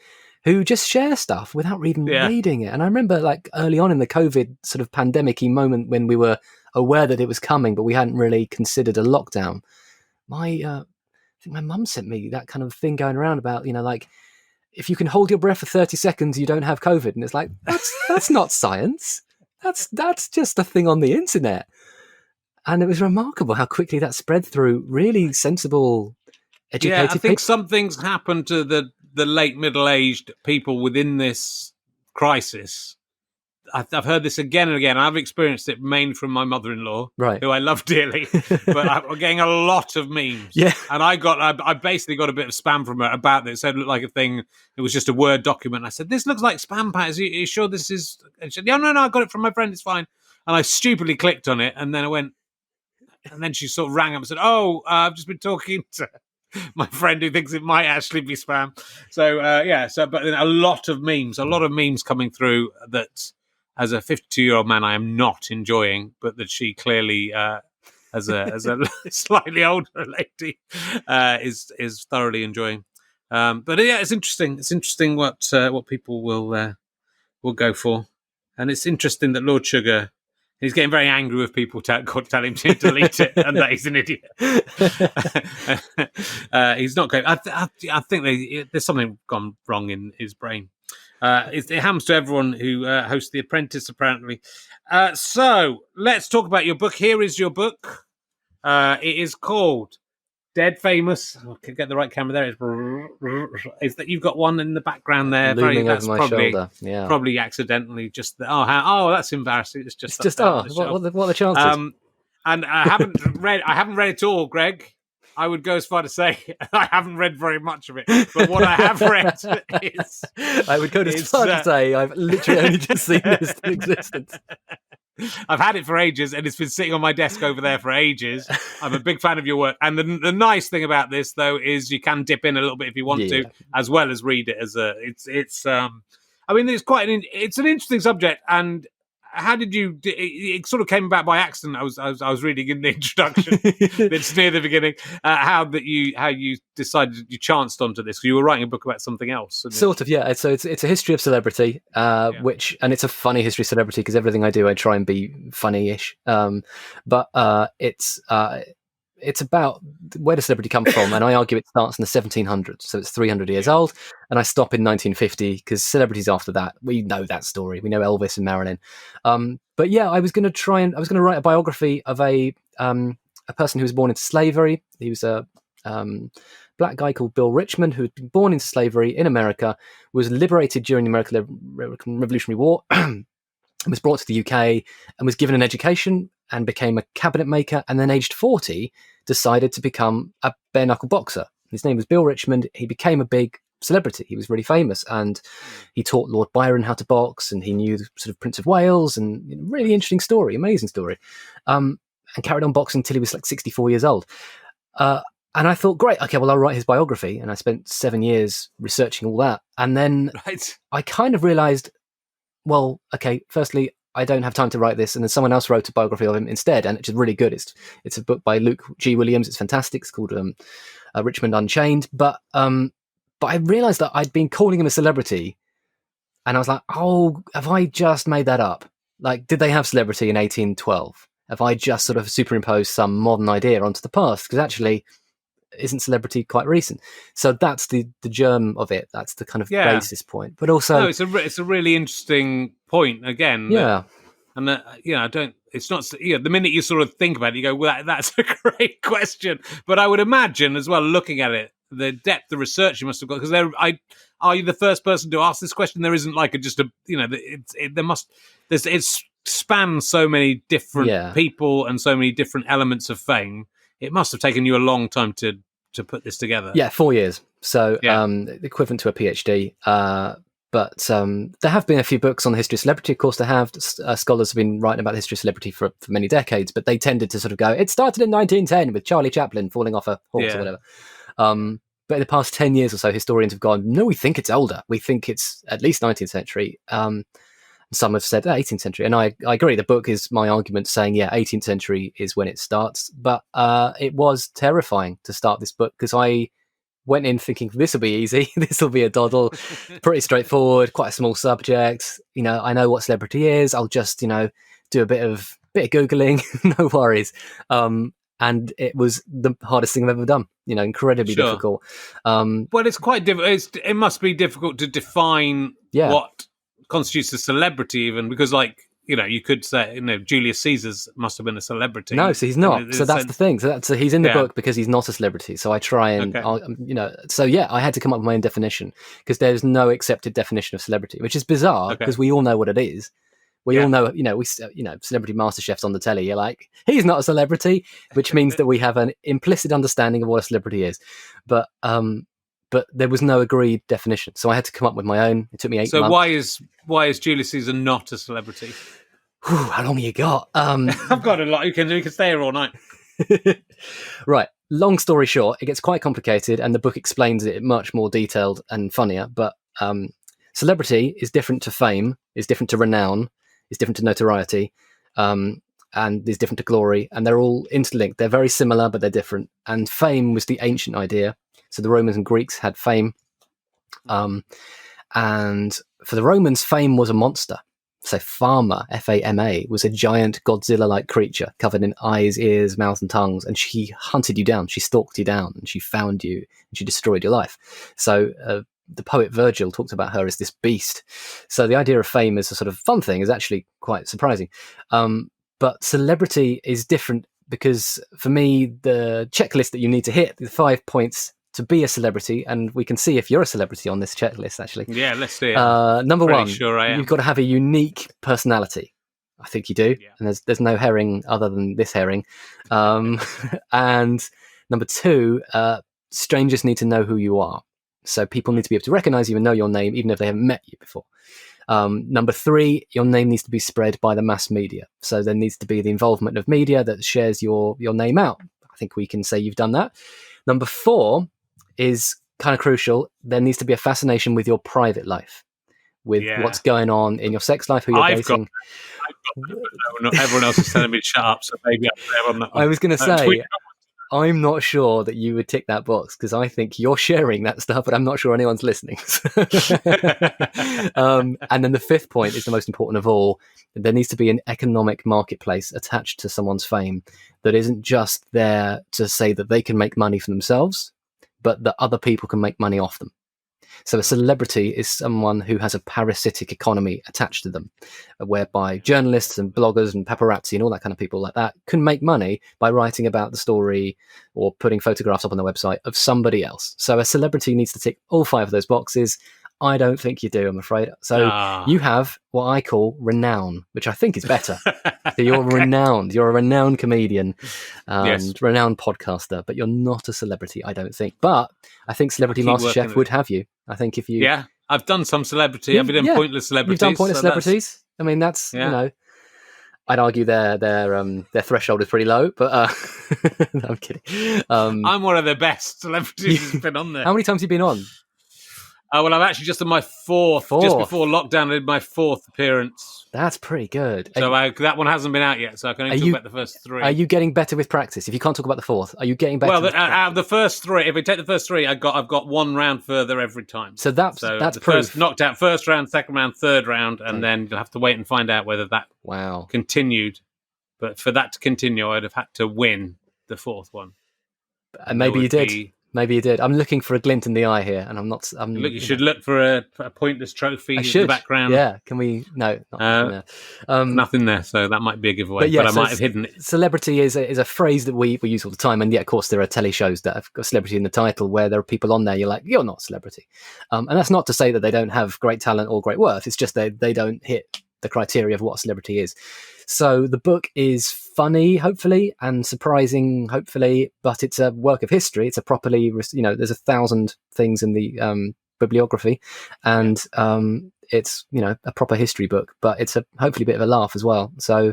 who just share stuff without even reading it. And I remember, like early on in the COVID sort of pandemic-y moment when we were aware that it was coming, but we hadn't really considered a lockdown. I think my mum sent me that kind of thing going around about, like, if you can hold your breath for 30 seconds, you don't have COVID. And it's like, that's not science. That's just a thing on the internet. And it was remarkable how quickly that spread through really sensible, educated people. I think something's happened to the late middle-aged people within this crisis. I've heard this again and again. I've experienced it mainly from my mother-in-law, right, who I love dearly. But I'm getting a lot of memes. Yeah, and I basically got a bit of spam from her about this. It said it looked like a thing. It was just a Word document. I said, "This looks like spam, Pat. Are you sure this is?" And she said, "No, I got it from my friend. It's fine." And I stupidly clicked on it, and then I went, and then she sort of rang up and said, "Oh, I've just been talking to my friend who thinks it might actually be spam." So but then a lot of memes coming through that, as a 52-year-old man, I am not enjoying, but that she clearly, as a slightly older lady, is thoroughly enjoying. But yeah, it's interesting. It's interesting what people will go for, and it's interesting that Lord Sugar, he's getting very angry with people tell him to delete it and that he's an idiot. He's not going. I think there's something gone wrong in his brain. It happens to everyone who hosts The Apprentice, apparently. So let's talk about your book. Here is your book. It is called Dead Famous. I can get the right camera there. Is that you've got one in the background there? Looming over my shoulder. Yeah, probably accidentally. Just that's embarrassing. It's just what are the chances? And I haven't read it all, Greg. I would go as far to say I haven't read very much of it, but what I have read is... I would go as far to say I've literally only just seen this in existence. I've had it for ages, and it's been sitting on my desk over there for ages. I'm a big fan of your work, and the nice thing about this, though, is you can dip in a little bit if you want to, as well as read it as a. I mean, it's it's an interesting subject, and how did you? It sort of came about by accident. I was reading in the introduction, it's near the beginning. How you decided you chanced onto this? You were writing a book about something else, sort of, yeah. So it's a history of celebrity, and it's a funny history of celebrity because everything I do, I try and be funny-ish. But it's about where does celebrity come from, and I argue it starts in the 1700s, so it's 300 years old, and I stop in 1950 because celebrities after that, we know that story. We know Elvis and Marilyn. But yeah, I was going to write a biography of a person who was born into slavery. He was a black guy called Bill Richmond who had been born into slavery in America, was liberated during the American Revolutionary War, and was brought to the UK and was given an education and became a cabinet maker, and then aged 40 decided to become a bare knuckle boxer. His name was Bill Richmond. He became a big celebrity. He was really famous, and he taught Lord Byron how to box, and he knew the sort of Prince of Wales, and really interesting story, amazing story, and carried on boxing until he was like 64 years old. And I thought, great, okay, well, I'll write his biography. And I spent 7 years researching all that. And then I kind of realized, well, okay, firstly, I don't have time to write this. And then someone else wrote a biography of him instead, and it's really good. It's a book by Luke G. Williams. It's fantastic. It's called Richmond Unchained. But I realized that I'd been calling him a celebrity, and I was like, oh, have I just made that up? Like, did they have celebrity in 1812? Have I just sort of superimposed some modern idea onto the past? Because actually, isn't celebrity quite recent? So that's the germ of it. That's the kind of basis point. But also, no, it's a really interesting point again. Yeah, and I don't. It's not. The minute you sort of think about it, you go, "Well, that's a great question." But I would imagine as well, looking at it, the depth of research you must have got, because are you the first person to ask this question? There isn't like it spans so many different people and so many different elements of fame. It must have taken you a long time to put this together. Yeah, 4 years. So equivalent to a PhD. But there have been a few books on the history of celebrity. Of course, there have. Scholars have been writing about the history of celebrity for many decades, but they tended to sort of go, it started in 1910 with Charlie Chaplin falling off a horse or whatever. But in the past 10 years or so, historians have gone, no, we think it's older. We think it's at least 19th century. Some have said 18th century. And I agree. The book is my argument saying, 18th century is when it starts. But it was terrifying to start this book because I went in thinking this will be easy. This will be a doddle, pretty straightforward, quite a small subject. I know what celebrity is. I'll just, do a bit of Googling, no worries. And it was the hardest thing I've ever done, incredibly difficult. Well, it's quite difficult. It must be difficult to define what constitutes a celebrity, even because, you could say, Julius Caesar must have been a celebrity. No, so he's not. So that's the thing. So he's in the book because he's not a celebrity. So I try and, I had to come up with my own definition because there's no accepted definition of celebrity, which is bizarre because we all know what it is. We all know, celebrity master chefs on the telly. You're like, he's not a celebrity, which means that we have an implicit understanding of what a celebrity is. But there was no agreed definition, so I had to come up with my own. It took me 8 months. So why is Julius Caesar not a celebrity? How long have you got? I've got a lot. You can stay here all night. Right. Long story short, it gets quite complicated, and the book explains it much more detailed and funnier. But celebrity is different to fame, is different to renown, is different to notoriety, and is different to glory, and they're all interlinked. They're very similar, but they're different. And fame was the ancient idea. So the Romans and Greeks had fame. And for the Romans, fame was a monster. So Fama, F-A-M-A, was a giant Godzilla-like creature covered in eyes, ears, mouth, and tongues. And she hunted you down. She stalked you down. And she found you. And she destroyed your life. So the poet Virgil talked about her as this beast. So the idea of fame as a sort of fun thing is actually quite surprising. But celebrity is different because, for me, the checklist that you need to hit, the 5 points to be a celebrity, and we can see if you're a celebrity on this checklist, actually. Yeah, let's see it. Number one, sure I am. You've got to have a unique personality. I think you do. Yeah. And there's no herring other than this herring. And number two, strangers need to know who you are. So people need to be able to recognize you and know your name, even if they haven't met you before. Number 3, your name needs to be spread by the mass media. So there needs to be the involvement of media that shares your name out. I think we can say you've done that. Number 4 is kind of crucial. There needs to be a fascination with your private life, with what's going on in your sex life, who you're dating. Everyone else is telling me to shut up, so maybe I'm there on that one. I was going to say, I'm not sure that you would tick that box because I think you're sharing that stuff, but I'm not sure anyone's listening. And then the 5th point is the most important of all. There needs to be an economic marketplace attached to someone's fame that isn't just there to say that they can make money for themselves, but that other people can make money off them. So a celebrity is someone who has a parasitic economy attached to them, whereby journalists and bloggers and paparazzi and all that kind of people like that can make money by writing about the story or putting photographs up on the website of somebody else. So a celebrity needs to tick all 5 of those boxes. I don't think you do, I'm afraid. So you have what I call renown, which I think is better. So you're renowned. You're a renowned comedian and renowned podcaster, but you're not a celebrity, I don't think. But I think Celebrity MasterChef would have you. I think if you... Yeah, I've done some celebrity. I've done pointless celebrities. You've done pointless celebrities. I mean, that's, you know... I'd argue their threshold is pretty low, but no, I'm kidding. I'm one of the best celebrities who's been on there. How many times have you been on? Well, I'm actually just on my fourth. Just before lockdown, I did my 4th appearance. That's pretty good. So that one hasn't been out yet, so I can only talk about the first 3. Are you getting better with practice? If you can't talk about the 4th, are you getting better? Well, out of the first 3, if we take the first 3, I've got 1 round further every time. So that's the proof. First, knocked out first round, second round, third round, and then you'll have to wait and find out whether that continued. But for that to continue, I'd have had to win the 4th one. And maybe you did. Maybe you did. I'm looking for a glint in the eye here, and I'm not. You should look for a pointless trophy in the background. Yeah, can we? No, nothing there. So that might be a giveaway. But I might have hidden it. Celebrity is a phrase that we use all the time, and yet, of course, there are telly shows that have got celebrity in the title where there are people on there. You're like, you're not a celebrity, and that's not to say that they don't have great talent or great worth. It's just they don't hit the criteria of what a celebrity is. So the book is funny, hopefully, and surprising, hopefully, but it's a work of history. It's a properly, there's 1,000 things in the bibliography, and it's, a proper history book, but it's hopefully a bit of a laugh as well. So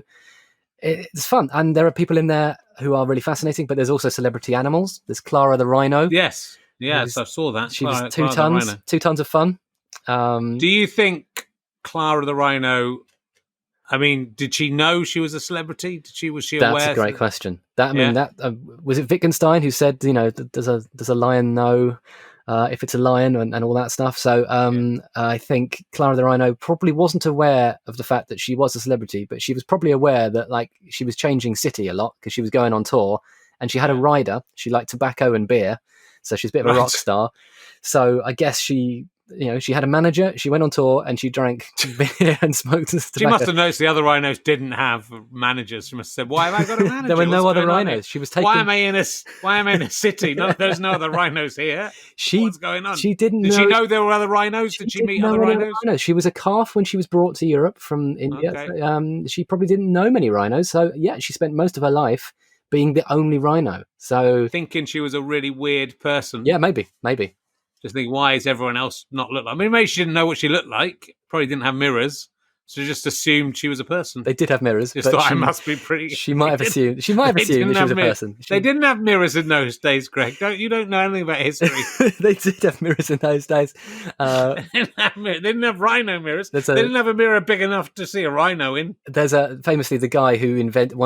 it's fun. And there are people in there who are really fascinating, but there's also celebrity animals. There's Clara the rhino. Yes. Yes, I saw that. She was 2 tons of fun. Do you think Clara the rhino... I mean, did she know she was a celebrity? Was she aware? That's a great question. Was it Wittgenstein who said, does a lion know if it's a lion and all that stuff? So I think Clara the Rhino probably wasn't aware of the fact that she was a celebrity, but she was probably aware that she was changing city a lot because she was going on tour, and she had a rider. She liked tobacco and beer, so she's a bit of a rock star. So I guess she had a manager, she went on tour, and she drank beer and smoked tobacco. She must have noticed the other rhinoes didn't have managers. She must have said, why have I got a manager? There were no other rhinos. She was taking... Why am I in a city? No, there's no other rhinos here. What's going on? She didn't Did she know there were other rhinos? Did she meet other rhinos? She was a calf when she was brought to Europe from India. Okay. She probably didn't know many rhinos. So, she spent most of her life being the only rhino. So thinking she was a really weird person. Yeah, maybe. Just think, why is everyone else not look like? I mean, maybe she didn't know what she looked like. Probably didn't have mirrors. So just assumed she was a person. They did have mirrors. Just thought I must be pretty... She might have assumed that she was a person. They didn't have mirrors in those days, Greg. You don't know anything about history. They did have mirrors in those days. They didn't have rhino mirrors. They didn't have a mirror big enough to see a rhino in. There's famously one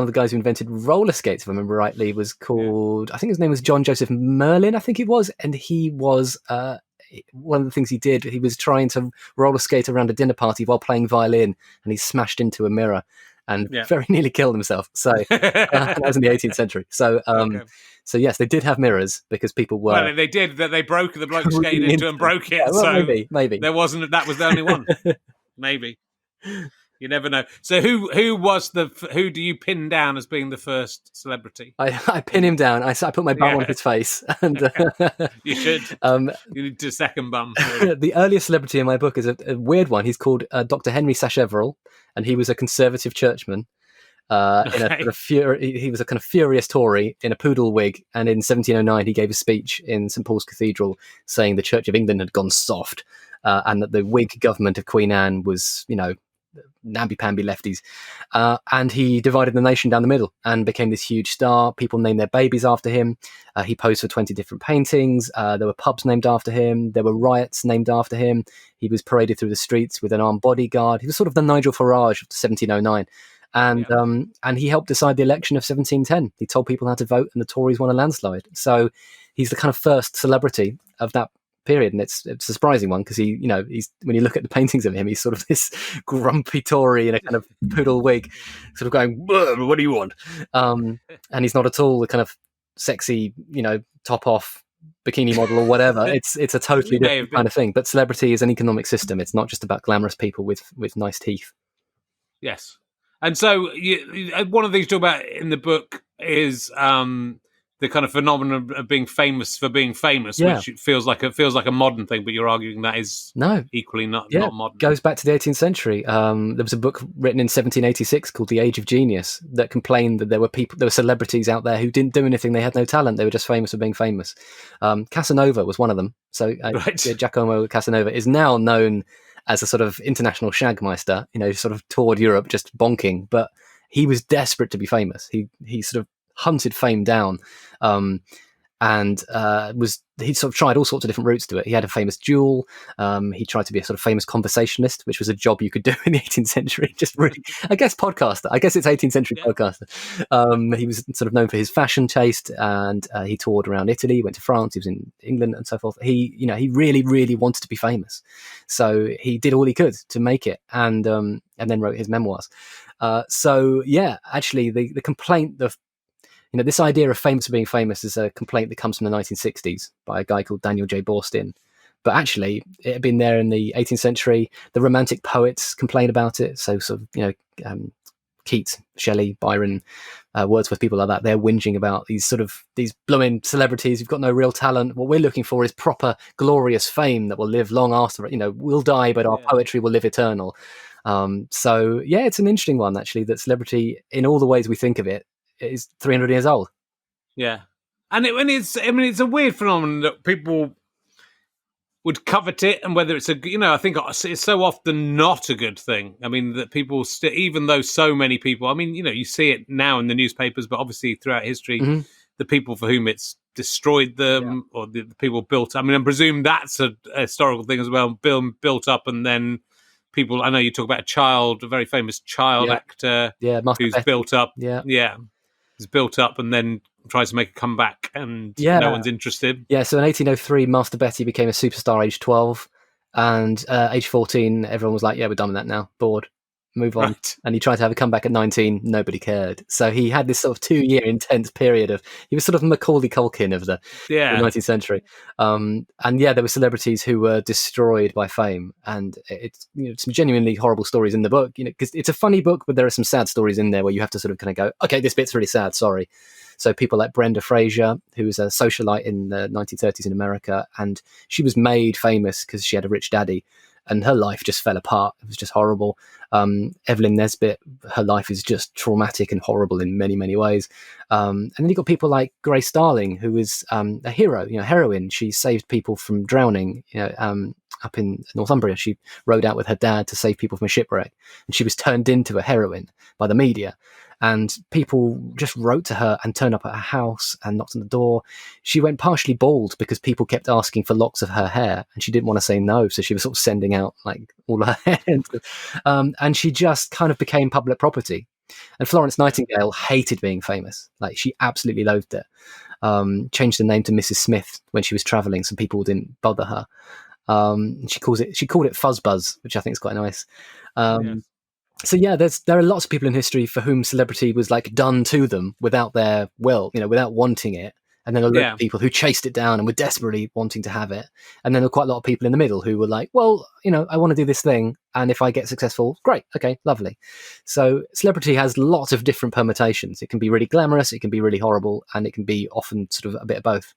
of the guys who invented roller skates, if I remember rightly, was called, I think his name was John Joseph Merlin, I think it was, and he was... one of the things he did, he was trying to roller skate around a dinner party while playing violin, and he smashed into a mirror and very nearly killed himself. So that was in the 18th century. So so yes, they did have mirrors because people were... Well, they did. They broke the bloke skated into and broke it. Yeah, well, so maybe. That was the only one. Maybe. You never know. So who do you pin down as being the first celebrity? I pin him down. I put my bum on his face. And you should. You need to second bum. The earliest celebrity in my book is a weird one. He's called Dr. Henry Sacheverell, and he was a conservative churchman. He was a kind of furious Tory in a poodle wig, and in 1709 he gave a speech in St Paul's Cathedral saying the Church of England had gone soft. and that the Whig government of Queen Anne was, namby-pamby lefties. And he divided the nation down the middle and became this huge star. People named their babies after him. He posed for 20 different paintings. There were pubs named after him. There were riots named after him. He was paraded through the streets with an armed bodyguard. He was sort of the Nigel Farage of 1709. And he helped decide the election of 1710. He told people how to vote, and the Tories won a landslide. So he's the kind of first celebrity of that period, and it's a surprising one because he's when you look at the paintings of him, he's sort of this grumpy Tory in a kind of poodle wig, sort of going, "What do you want?" And he's not at all the kind of sexy, top off bikini model or whatever. It's a totally different kind of thing. But celebrity is an economic system. It's not just about glamorous people with nice teeth. Yes, and so one of the things you talk about in the book is the kind of phenomenon of being famous for being famous, which feels like a modern thing, but you're arguing that is equally not modern. Goes back to the 18th century. There was a book written in 1786 called The Age of Genius that complained that there were celebrities out there who didn't do anything. They had no talent. They were just famous for being famous. Casanova was one of them. So Giacomo Casanova is now known as a sort of international shagmeister, sort of toured Europe just bonking, but he was desperate to be famous. He sort of hunted fame down, and he sort of tried all sorts of different routes to it. He had a famous duel. He tried to be a sort of famous conversationalist, which was a job you could do in the 18th century. Just really, I guess, podcaster. I guess it's 18th century podcaster. He was sort of known for his fashion taste, and he toured around Italy, went to France, he was in England, and so forth. He really, really wanted to be famous, so he did all he could to make it, and then wrote his memoirs. Actually, the complaint of this idea of famous for being famous is a complaint that comes from the 1960s by a guy called Daniel J. Boorstin. But actually, it had been there in the 18th century. The Romantic poets complain about it. So sort of, Keats, Shelley, Byron, Wordsworth, people like that, they're whinging about these blooming celebrities who've got no real talent. What we're looking for is proper, glorious fame that will live long after it. We'll die, but our poetry will live eternal. It's an interesting one, actually, that celebrity, in all the ways we think of it, is 300 years old. Yeah. And it's a weird phenomenon that people would covet it, and whether it's I think it's so often not a good thing. I mean, that people, even though so many people, you see it now in the newspapers, but obviously throughout history, the people for whom it's destroyed them, or the people built, I presume that's a historical thing as well, built up, and then people, I know you talk about a very famous child actor who's built up. Is built up and then tries to make a comeback, and no one's interested. Yeah, so in 1803, Master Betty became a superstar age 12, and age 14, everyone was like, yeah, we're done with that now, bored, move on. Right. And he tried to have a comeback at 19, nobody cared. So he had this sort of 2-year intense period he was sort of Macaulay Culkin of the 19th century. There were celebrities who were destroyed by fame, and it's some genuinely horrible stories in the book, because it's a funny book, but there are some sad stories in there where you have to sort of kind of go, okay, this bit's really sad, sorry. So people like Brenda Fraser, who was a socialite in the 1930s in America, and she was made famous because she had a rich daddy, and her life just fell apart. It was just horrible. Evelyn Nesbit, her life is just traumatic and horrible in many, many ways. And then you've got people like Grace Darling, who was a hero, heroine. She saved people from drowning, up in Northumbria. She rowed out with her dad to save people from a shipwreck, and she was turned into a heroine by the media. And people just wrote to her and turned up at her house and knocked on the door. She went partially bald because people kept asking for locks of her hair, and she didn't want to say no, so she was sort of sending out like all her hair. And she just kind of became public property. And Florence Nightingale hated being famous. Like, she absolutely loathed it. Changed her name to Mrs. Smith when she was travelling, so people didn't bother her. She called it fuzzbuzz, which I think is quite nice. So there are lots of people in history for whom celebrity was like done to them without their will, without wanting it. And then a lot of people who chased it down and were desperately wanting to have it. And then there were quite a lot of people in the middle who were like, well, I want to do this thing, and if I get successful, great, okay, lovely. So celebrity has lots of different permutations. It can be really glamorous, it can be really horrible, and it can be often sort of a bit of both.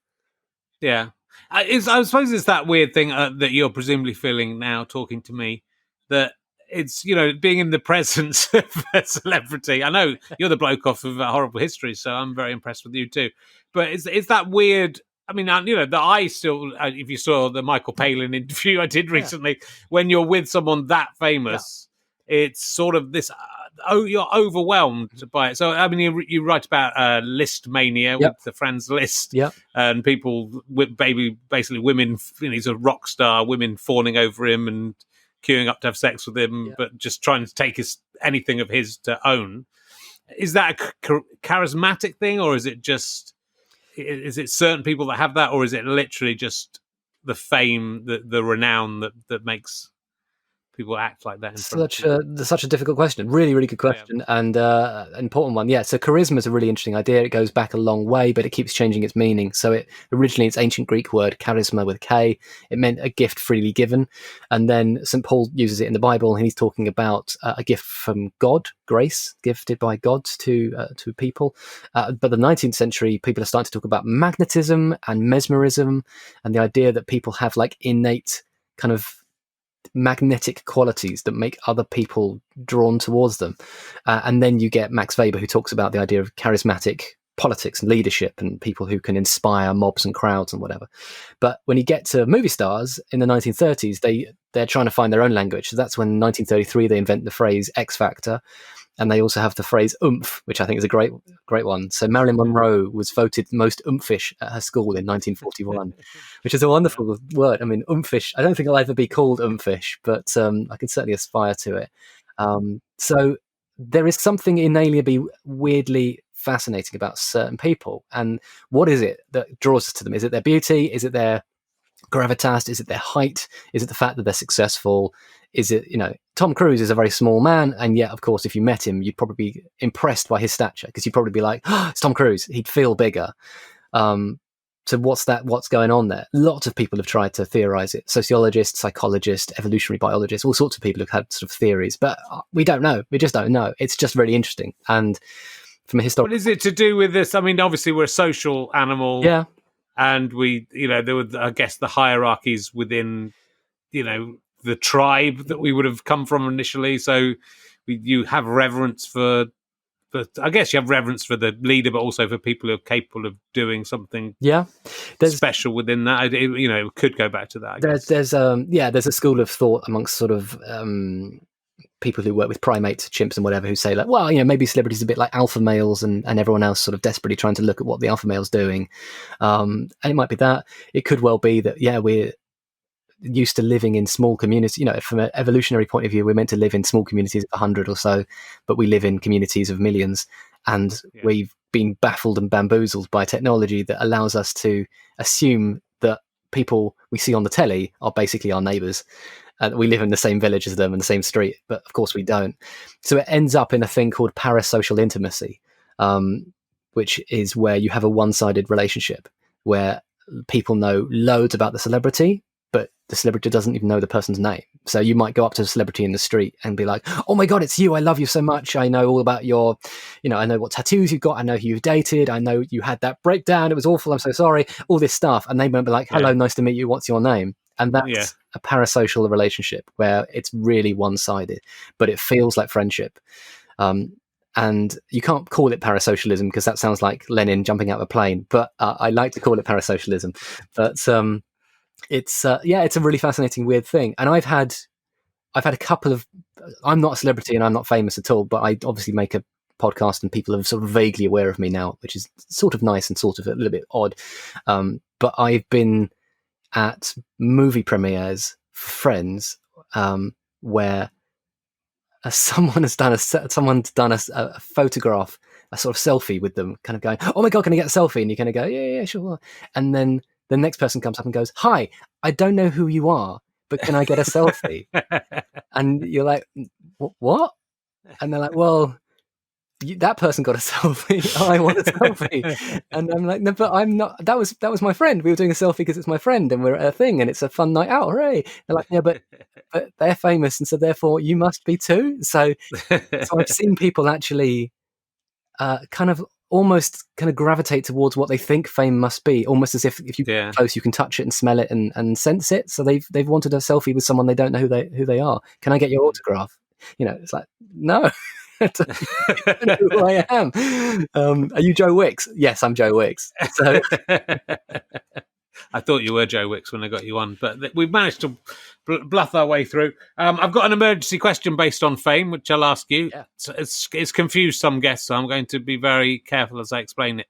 Yeah. I suppose it's that weird thing that you're presumably feeling now talking to me, that it's, being in the presence of a celebrity. I know you're the bloke off of Horrible History, so I'm very impressed with you too. But it's that weird I mean, that I still, if you saw the Michael Palin interview I did recently, when you're with someone that famous, it's sort of this, you're overwhelmed by it. So, I mean, you write about list mania with the Franz Liszt, and people, basically women, he's a rock star, women fawning over him and queuing up to have sex with him, but just trying to take anything of his to own. Is that a charismatic thing, or is it just... Is it certain people that have that, or is it literally just the fame, the renown that makes people act like that? Such a difficult question. Really, really good question, and important one. Yeah. So charisma is a really interesting idea. It goes back a long way, but it keeps changing its meaning. So originally it's ancient Greek word charisma with K. It meant a gift freely given, and then St. Paul uses it in the Bible, and he's talking about a gift from God, grace gifted by God to people. But the 19th century, people are starting to talk about magnetism and mesmerism, and the idea that people have like innate kind of magnetic qualities that make other people drawn towards them. And then you get Max Weber, who talks about the idea of charismatic politics and leadership and people who can inspire mobs and crowds and whatever. But when you get to movie stars in the 1930s, they're trying to find their own language. So that's when, in 1933, they invent the phrase X Factor. And they also have the phrase oomph, which I think is a great one. So Marilyn Monroe was voted most oomphish at her school in 1941, which is a wonderful word. I mean, oomphish, I don't think I'll ever be called oomphish, but I can certainly aspire to it. So there is something inalienably weirdly fascinating about certain people. And what is it that draws us to them? Is it their beauty? Is it their gravitas? Is it their height? Is it the fact that they're successful? Is it, Tom Cruise is a very small man, and yet, of course, if you met him, you'd probably be impressed by his stature, because you'd probably be like, oh, it's Tom Cruise. He'd feel bigger. So what's going on there? Lots of people have tried to theorize it. Sociologists, psychologists, evolutionary biologists, all sorts of people have had sort of theories, but we don't know. We just don't know. It's just really interesting. And from a historical... What is it to do with this? I mean, obviously, we're a social animal. Yeah. And we, there were, I guess, the hierarchies within, the tribe that we would have come from initially. So you have reverence for I guess you have reverence for the leader, but also for people who are capable of doing something special within that. It could go back to that. There's a school of thought amongst sort of people who work with primates, chimps and whatever, who say like, well, maybe celebrities are a bit like alpha males and everyone else sort of desperately trying to look at what the alpha male's doing. And it might be that. It could well be that, we're used to living in small communities. From an evolutionary point of view, we're meant to live in small communities of 100 or so, but we live in communities of millions, and we've been baffled and bamboozled by technology that allows us to assume that people we see on the telly are basically our neighbors, and we live in the same village as them and the same street, but of course we don't. So it ends up in a thing called parasocial intimacy, which is where you have a one-sided relationship where people know loads about the celebrity, but the celebrity doesn't even know the person's name. So you might go up to a celebrity in the street and be like, oh my God, it's you. I love you so much. I know all about your, I know what tattoos you've got. I know who you've dated. I know you had that breakdown. It was awful. I'm so sorry. All this stuff. And they might be like, hello, nice to meet you. What's your name? And that's a parasocial relationship where it's really one-sided, but it feels like friendship. And you can't call it parasocialism because that sounds like Lenin jumping out of a plane, but I like to call it parasocialism. But it's a really fascinating, weird thing. And I've had a couple of, I'm not a celebrity and I'm not famous at all, but I obviously make a podcast and people are sort of vaguely aware of me now, which is sort of nice and sort of a little bit odd. But I've been at movie premieres for friends where someone's done a photograph, a sort of selfie with them, kind of going, oh my God, can I get a selfie? And you kind of go, yeah, sure. And then the next person comes up and goes, hi, I don't know who you are, but can I get a selfie? And you're like, what? And they're like, well, that person got a selfie. I want a selfie. And I'm like, no, but I'm not. That was my friend. We were doing a selfie because it's my friend and we're at a thing and it's a fun night out. Hooray. They're like, yeah, but they're famous. And so therefore you must be too. So I've seen people actually kind of almost kind of gravitate towards what they think fame must be, almost as if you get close, you can touch it and smell it and sense it. So they've wanted a selfie with someone they don't know who they are. Can I get your autograph? It's like, no. don't know who I am. Are you Joe Wicks? Yes, I'm Joe Wicks. So I thought you were Joe Wicks when I got you on, but we've managed to bluff our way through. I've got an emergency question based on fame, which I'll ask you. Yeah. It's confused some guests, so I'm going to be very careful as I explain it.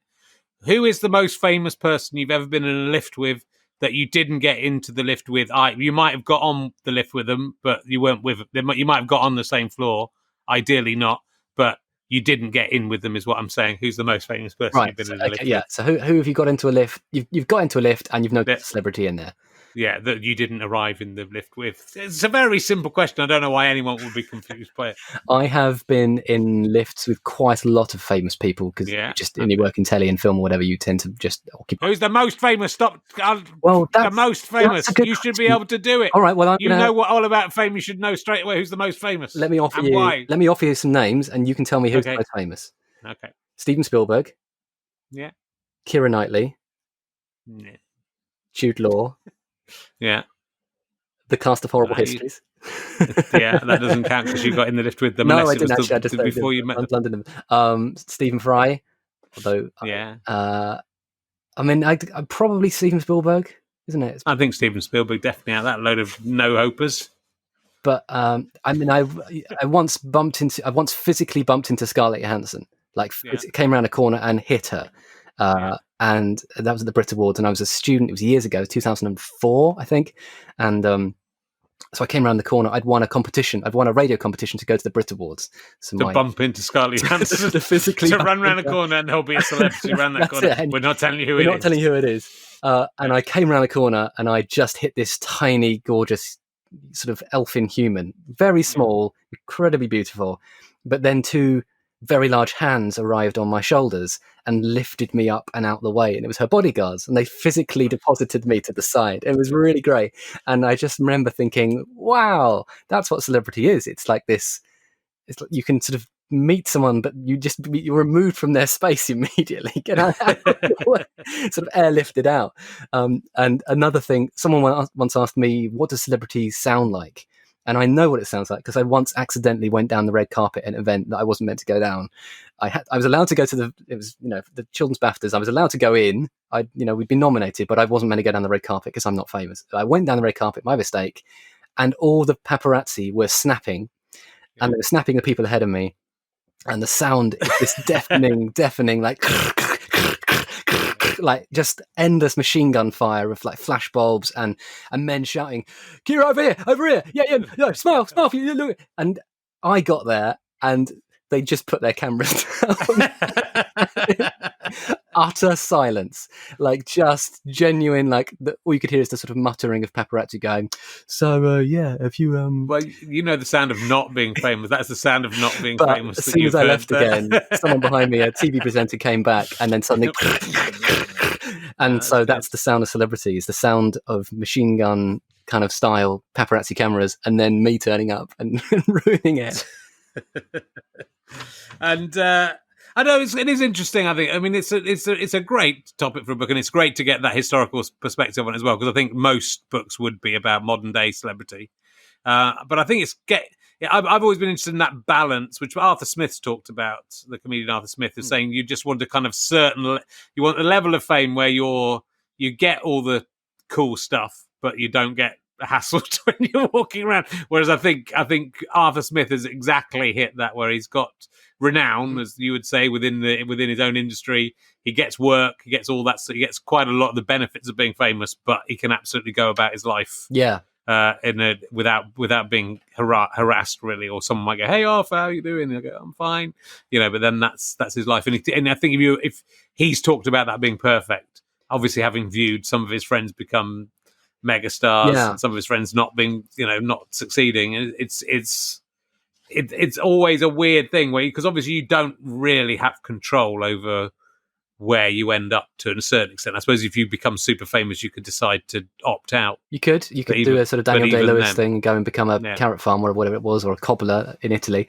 Who is the most famous person you've ever been in a lift with that you didn't get into the lift with? You might have got on the lift with them, but you weren't with them. You might have got on the same floor, ideally not, but you didn't get in with them is what I'm saying. Who's the most famous person you've been in a lift with? So who have you got into a lift? You've got into a lift and you've noticed a celebrity in there. Yeah, that you didn't arrive in the lift with. It's a very simple question. I don't know why anyone would be confused by it. I have been in lifts with quite a lot of famous people because in your work in telly and film or whatever, you tend to just occupy. Who's the most famous? Stop. The most famous. You should be able to do it. All right. Well, know all about fame. You should know straight away who's the most famous. Let me offer you some names, and you can tell me who's the most famous. Okay. Steven Spielberg. Yeah. Keira Knightley. Yeah. Jude Law. Yeah. The cast of Horrible Histories. Yeah, that doesn't count because you got in the lift with them. No, I didn't actually. I just before you met them. Stephen Fry. Although, I mean, I probably Steven Spielberg, isn't it? I think Steven Spielberg definitely had that load of no-hopers. But I mean, I once physically bumped into Scarlett Johannson. It came around a corner and hit her. And that was at the Brit Awards, and I was a student. It was years ago, 2004, I think. And so I came around the corner. I'd won a competition. I'd won a radio competition to go to the Brit Awards. So bump into Scarlett Johannson. to run around the corner, and there'll be a celebrity around that corner. We're not telling you who it is. We're not telling you who it is. And I came around the corner, and I just hit this tiny, gorgeous, sort of elfin human. Very small, incredibly beautiful. But then two very large hands arrived on my shoulders and lifted me up and out the way, and it was her bodyguards, and they physically deposited me to the side. It was really great, and I just remember thinking, wow, that's what celebrity is. It's like this, it's like you can sort of meet someone, but you're removed from their space immediately, get out sort of airlifted out. And another thing, someone once asked me, what does celebrity sound like? And I know what it sounds like because I once accidentally went down the red carpet at an event that I wasn't meant to go down. I was allowed to go to the children's BAFTAs. I was allowed to go in. We'd been nominated, but I wasn't meant to go down the red carpet because I'm not famous. I went down the red carpet, my mistake, and all the paparazzi were snapping, and they were snapping the people ahead of me, and the sound is this deafening like. Like just endless machine gun fire of like flash bulbs and men shouting, "Keira, over here, yeah, smile for you, look." And I got there and they just put their cameras down. Utter silence, like just genuine, all you could hear is the sort of muttering of paparazzi going, so if you well, you know the sound of not being famous. That's the sound of not being famous. As soon as I left again, someone behind me, a TV presenter, came back and then suddenly and so that's the sound of celebrity, is the sound of machine gun kind of style paparazzi cameras, and then me turning up and ruining it. And I know it is interesting. I think. I mean, it's a great topic for a book, and it's great to get that historical perspective on it as well. Because I think most books would be about modern day celebrity, but I think I've always been interested in that balance, which Arthur Smith's talked about. The comedian Arthur Smith is saying you just want a kind of you want a level of fame where you get all the cool stuff, but you don't get hassled when you're walking around. Whereas I think Arthur Smith has exactly hit that, where he's got renown, as you would say, within his own industry. He gets work, he gets all that, so he gets quite a lot of the benefits of being famous, but he can absolutely go about his life. Yeah. Without being harassed, really, or someone might go, "Hey, Arthur, how are you doing?" And I go, "I'm fine," But then that's his life, and I think if he's talked about that being perfect, obviously having viewed some of his friends become megastars, and some of his friends not being, not succeeding, it's always a weird thing because obviously you don't really have control over where you end up to a certain extent. I suppose if you become super famous, you could decide to opt out. You could do a sort of Daniel Day-Lewis thing and go and become a carrot farmer or whatever it was, or a cobbler in Italy.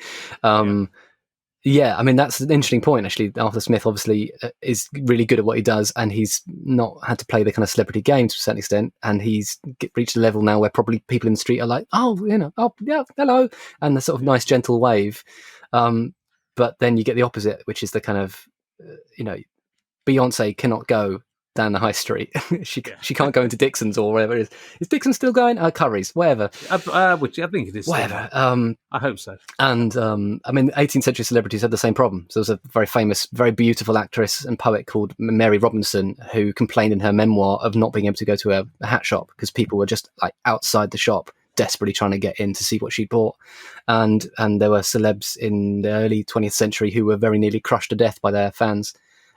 Yeah, I mean, that's an interesting point, actually. Arthur Smith obviously is really good at what he does, and he's not had to play the kind of celebrity game to a certain extent, and he's reached a level now where probably people in the street are like, oh, yeah, hello, and the sort of nice, gentle wave. But then you get the opposite, which is the kind of, Beyonce cannot go down the high street. she can't go into Dixon's or whatever it is. Is Dixon still going? Curry's, whatever. Which I think it is. Whatever. I hope so. And 18th century celebrities had the same problem. So there was a very famous, very beautiful actress and poet called Mary Robinson who complained in her memoir of not being able to go to a hat shop because people were just like outside the shop, desperately trying to get in to see what she bought. And there were celebs in the early 20th century who were very nearly crushed to death by their fans.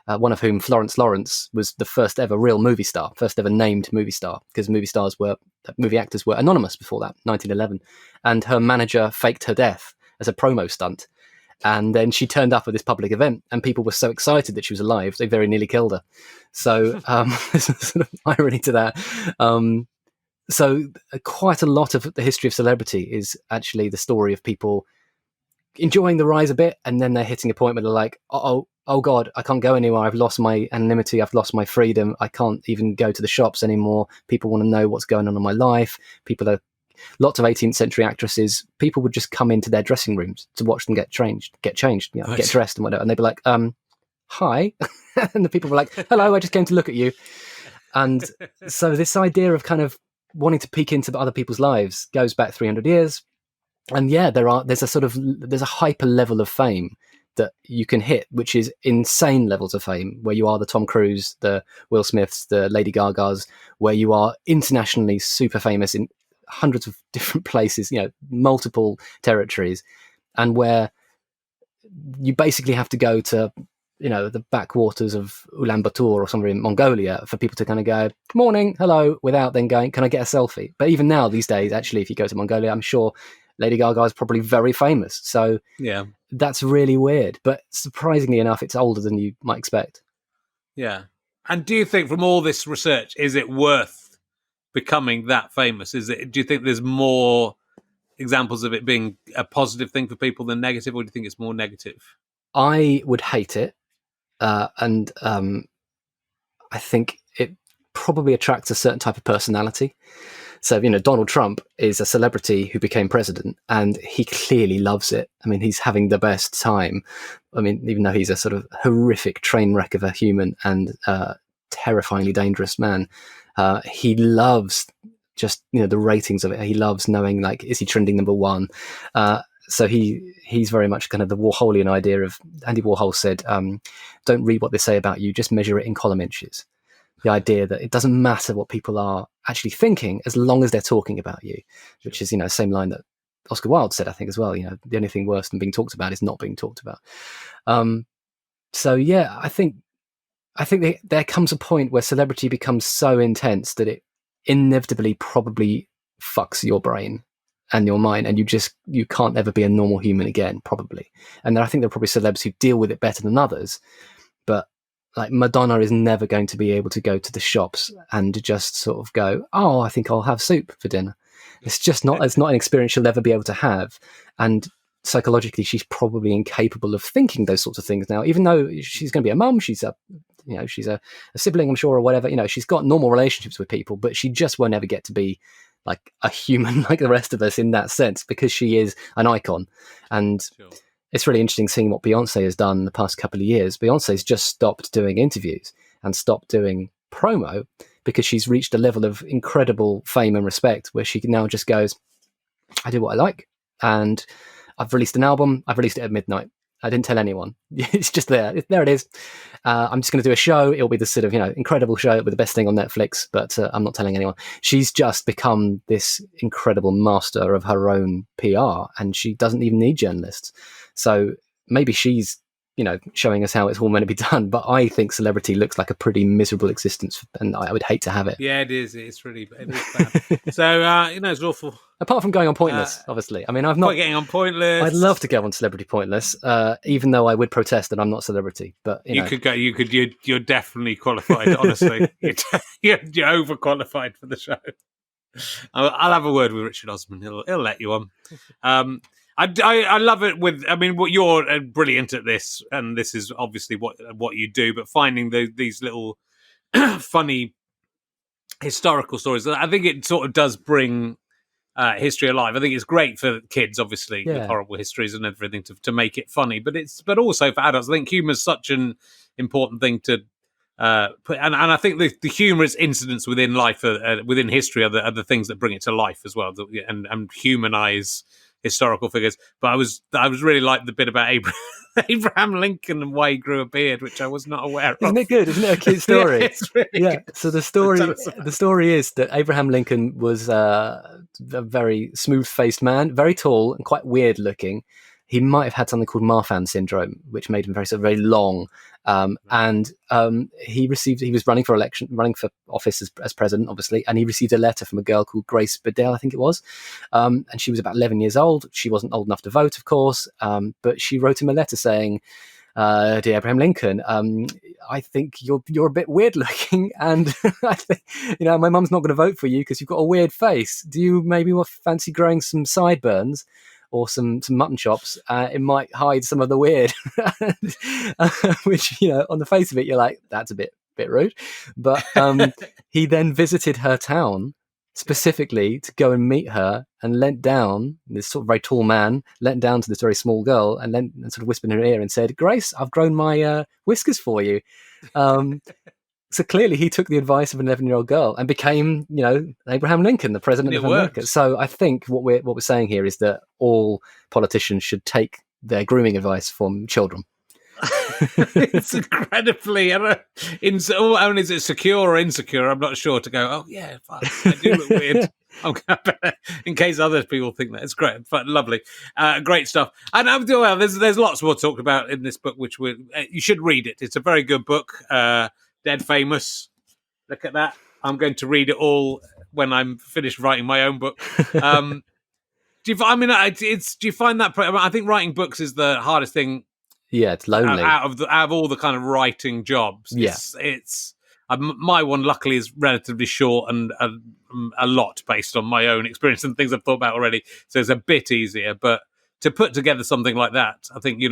One of whom, Florence Lawrence, was the first ever real movie star, first ever named movie star, because movie actors were anonymous before that, 1911. And her manager faked her death as a promo stunt. And then she turned up at this public event, and people were so excited that she was alive, they very nearly killed her. So there's a sort of irony to that. So quite a lot of the history of celebrity is actually the story of people enjoying the rise a bit, and then they're hitting a point where they're like, oh God, I can't go anywhere. I've lost my anonymity. I've lost my freedom. I can't even go to the shops anymore. People want to know what's going on in my life. Lots of 18th century actresses, people would just come into their dressing rooms to watch them get changed, get dressed and whatever. And they'd be like, hi. And the people were like, hello, I just came to look at you. And so this idea of kind of wanting to peek into other people's lives goes back 300 years. And yeah, there's a hyper level of fame that you can hit, which is insane levels of fame, where you are the Tom Cruise, the Will Smiths, the Lady Gagas, where you are internationally super famous in hundreds of different places, multiple territories, and where you basically have to go to, the backwaters of Ulaanbaatar or somewhere in Mongolia for people to kind of go, morning, hello, without then going, can I get a selfie? But even now, these days, actually, if you go to Mongolia, I'm sure Lady Gaga is probably very famous. So yeah, that's really weird. But surprisingly enough, it's older than you might expect. Yeah. And do you think from all this research, is it worth becoming that famous? Do you think there's more examples of it being a positive thing for people than negative, or do you think it's more negative? I would hate it. And I think it probably attracts a certain type of personality. So, Donald Trump is a celebrity who became president, and he clearly loves it. I mean, he's having the best time. I mean, even though he's a sort of horrific train wreck of a human and terrifyingly dangerous man, he loves just, the ratings of it. He loves knowing, like, is he trending number one? So he's very much kind of the Warholian idea of, Andy Warhol said, don't read what they say about you, just measure it in column inches. The idea that it doesn't matter what people are actually thinking as long as they're talking about you, which is, same line that Oscar Wilde said, I think, as well. The only thing worse than being talked about is not being talked about. So yeah, I think there comes a point where celebrity becomes so intense that it inevitably probably fucks your brain and your mind, and you can't ever be a normal human again, probably. And I think there are probably celebs who deal with it better than others, but like Madonna is never going to be able to go to the shops and just sort of go, oh, I think I'll have soup for dinner. It's not an experience she'll ever be able to have. And psychologically, she's probably incapable of thinking those sorts of things now, even though she's going to be a mum, she's a sibling, I'm sure, or whatever, she's got normal relationships with people, but she just won't ever get to be like a human like the rest of us in that sense, because she is an icon. And sure. It's really interesting seeing what Beyonce has done the past couple of years. Beyonce's just stopped doing interviews and stopped doing promo because she's reached a level of incredible fame and respect where she now just goes, I do what I like, and I've released an album. I've released it at midnight. I didn't tell anyone. It's just there. There it is. I'm just going to do a show. It'll be this sort of, incredible show. It'll be the best thing on Netflix, but I'm not telling anyone. She's just become this incredible master of her own PR, and she doesn't even need journalists. So maybe she's, showing us how it's all meant to be done. But I think celebrity looks like a pretty miserable existence, and I would hate to have it. Yeah, it is. It is bad. So, it's awful. Apart from going on Pointless, obviously. I mean, I've not getting on Pointless. I'd love to go on Celebrity Pointless, even though I would protest that I'm not a celebrity. But you could go. You're definitely qualified. Honestly, you're overqualified for the show. I'll have a word with Richard Osman. He'll let you on. I love it what you're brilliant at this, and this is obviously what you do, but finding these little funny historical stories, I think it sort of does bring history alive. I think it's great for kids, obviously, with horrible histories and everything, to make it funny. But also for adults. I think humour is such an important thing to put. And I think the humorous incidents within life, within history, are the things that bring it to life as well, and humanise historical figures. But I was really like the bit about Abraham Lincoln and why he grew a beard, which I was not aware of. Isn't it good? Isn't it a cute story? Yeah, it's really good. So the story is that Abraham Lincoln was a very smooth-faced man, very tall and quite weird-looking. He might have had something called Marfan syndrome, which made him very long. And he was running for office as president, obviously, and he received a letter from a girl called Grace Bedell, I think it was, and she was about 11 years old. She wasn't old enough to vote, of course, but she wrote him a letter saying, "Dear Abraham Lincoln, I think you're a bit weird looking, and I think, my mum's not going to vote for you because you've got a weird face. Do you maybe fancy growing some sideburns or some mutton chops? It might hide some of the weird." Which, on the face of it, you're like, that's a bit rude. But he then visited her town specifically to go and meet her, and leant down, this sort of very tall man leant down to this very small girl and sort of whispered in her ear and said, "Grace, I've grown my whiskers for you." So clearly he took the advice of an 11-year-old girl and became, Abraham Lincoln, the president of America. So I think what we're saying here is that all politicians should take their grooming advice from children. It's incredibly, is it secure or insecure? I'm not sure, to go, oh yeah, fuck, I do look weird. In case other people think that. It's great, but lovely, great stuff. And there's lots more talked about in this book, which you should read it. It's a very good book. Dead famous. Look at that. I'm going to read it all when I'm finished writing my own book. Do you find that? I think writing books is the hardest thing. Yeah, it's lonely. Out of all the kind of writing jobs, it's my one luckily is relatively short and a lot based on my own experience and things I've thought about already. So it's a bit easier, but to put together something like that, I think you're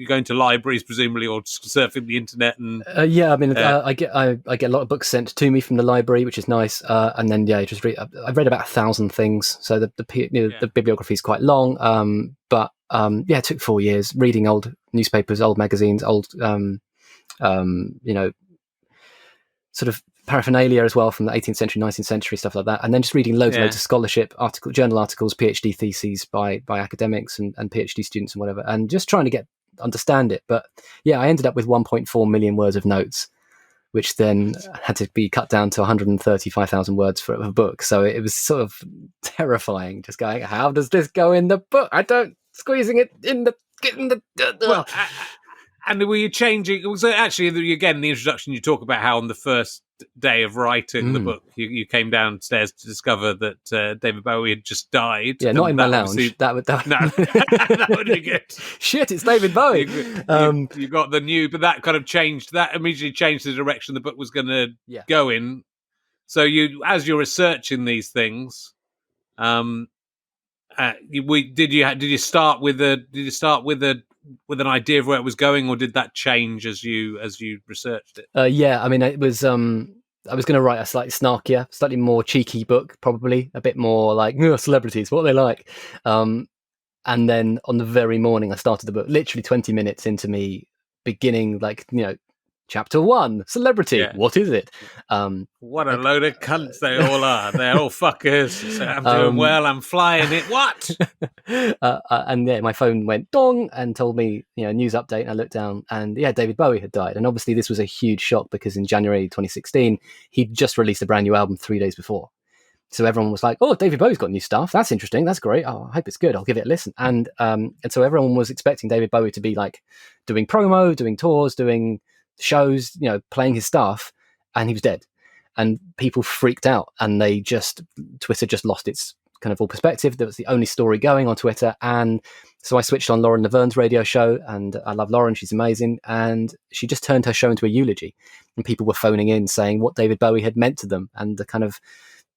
going to libraries presumably, or surfing the internet and I get a lot of books sent to me from the library, which is nice. And then just read. I've read about 1,000 things, so the bibliography is quite long. But it took 4 years reading old newspapers, old magazines, old sort of paraphernalia as well from the 18th century, 19th century, stuff like that, and then just reading loads of scholarship journal articles, PhD theses by academics and PhD students and whatever, and just trying to understand it. But I ended up with 1.4 million words of notes, which then had to be cut down to 135,000 words for a book. So it was sort of terrifying, just going, how does this go in the book? I don't squeezing it in the. Well, and were you changing? So actually, again, the introduction, you talk about how on the first day of writing the book, you came downstairs to discover that David Bowie had just died. Yeah, not in my lounge. That would that would be good. Shit, it's David Bowie. You got the new, but that kind of changed. That immediately changed the direction the book was going to go in. So as you're researching these things, did you start with an idea of where it was going, or did that change as you researched it? It was. I was going to write a slightly snarkier, slightly more cheeky book, probably a bit more like celebrities, what they like. And then on the very morning I started the book, literally 20 minutes into me beginning, Chapter 1, celebrity. Yeah. What is it? What a load of cunts they all are. They're all fuckers. So I'm doing well. I'm flying it. What? And my phone went dong and told me, news update. And I looked down and David Bowie had died. And obviously this was a huge shock because in January 2016, he'd just released a brand new album 3 days before. So everyone was like, oh, David Bowie's got new stuff. That's interesting. That's great. Oh, I hope it's good. I'll give it a listen. And so everyone was expecting David Bowie to be doing promo, doing tours, doing shows, playing his stuff, and he was dead. And people freaked out, and Twitter just lost its kind of all perspective. That was the only story going on Twitter. And so I switched on Lauren Laverne's radio show, and I love Lauren, she's amazing, and she just turned her show into a eulogy, and people were phoning in saying what David Bowie had meant to them, and the kind of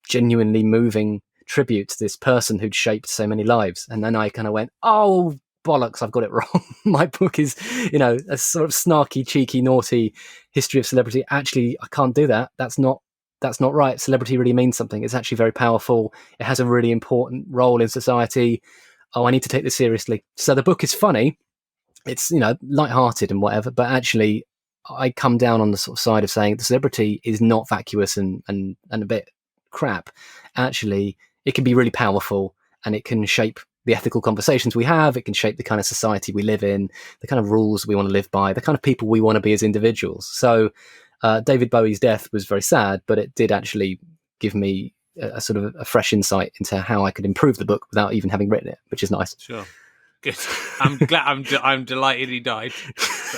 genuinely moving tribute to this person who'd shaped so many lives. And then I kind of went, oh bollocks, I've got it wrong. My book is, a sort of snarky, cheeky, naughty history of celebrity. Actually, I can't do that. That's not that's not right. Celebrity really means something. It's actually very powerful. It has a really important role in society. Oh, I need to take this seriously. So the book is funny. It's, lighthearted and whatever, but actually I come down on the sort of side of saying the celebrity is not vacuous and a bit crap. Actually, it can be really powerful, and it can shape the ethical conversations we have. It can shape the kind of society we live in, the kind of rules we want to live by, the kind of people we want to be as individuals. So David Bowie's death was very sad, but it did actually give me a sort of a fresh insight into how I could improve the book without even having written it, which is nice. Sure. Good. I'm glad. I'm delighted he died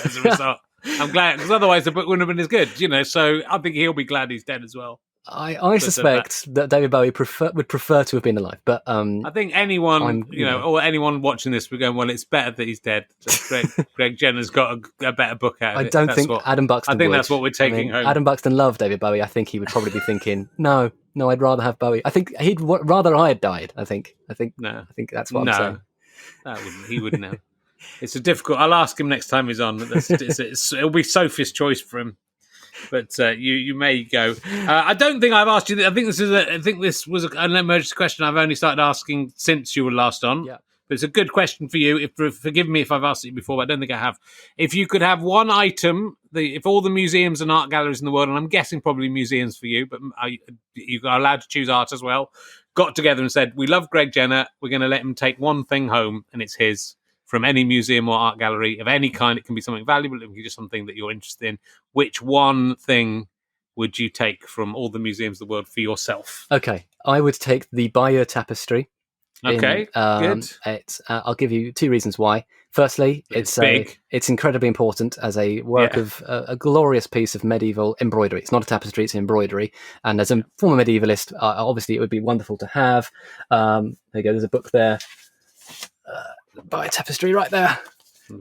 as a result. I'm glad, because otherwise the book wouldn't have been as good, So I think he'll be glad he's dead as well. I suspect that David Bowie would prefer to have been alive, but I think anyone, or anyone watching this would go, well, it's better that he's dead. So Greg Jenner's got a better book out of it. I don't think Adam Buxton I think would. that's what we're taking home. Adam Buxton loved David Bowie. I think he would probably be thinking, no, I'd rather have Bowie. I think he'd rather I had died. I think that's what I'm saying. He wouldn't know. It's a difficult. I'll ask him next time he's on. It'll be Sophie's choice for him. But you may go. I don't think I've asked you. I think this was an emergency question I've only started asking since you were last on. Yeah. But it's a good question for you. Forgive me if I've asked it before, but I don't think I have. If you could have one item, if all the museums and art galleries in the world, and I'm guessing probably museums for you, but you are allowed to choose art as well, got together and said, we love Greg Jenner, we're going to let him take one thing home, and it's his, from any museum or art gallery of any kind. It can be something valuable, it can be just something that you're interested in. Which one thing would you take from all the museums of the world for yourself? Okay, I would take the Bayeaux Tapestry. Okay, good. I'll give you two reasons why. Firstly, it's big. It's incredibly important as a work of a glorious piece of medieval embroidery. It's not a tapestry; it's an embroidery. And as a former medievalist, obviously, it would be wonderful to have. There you go. There's a book there. Bayeaux Tapestry right there.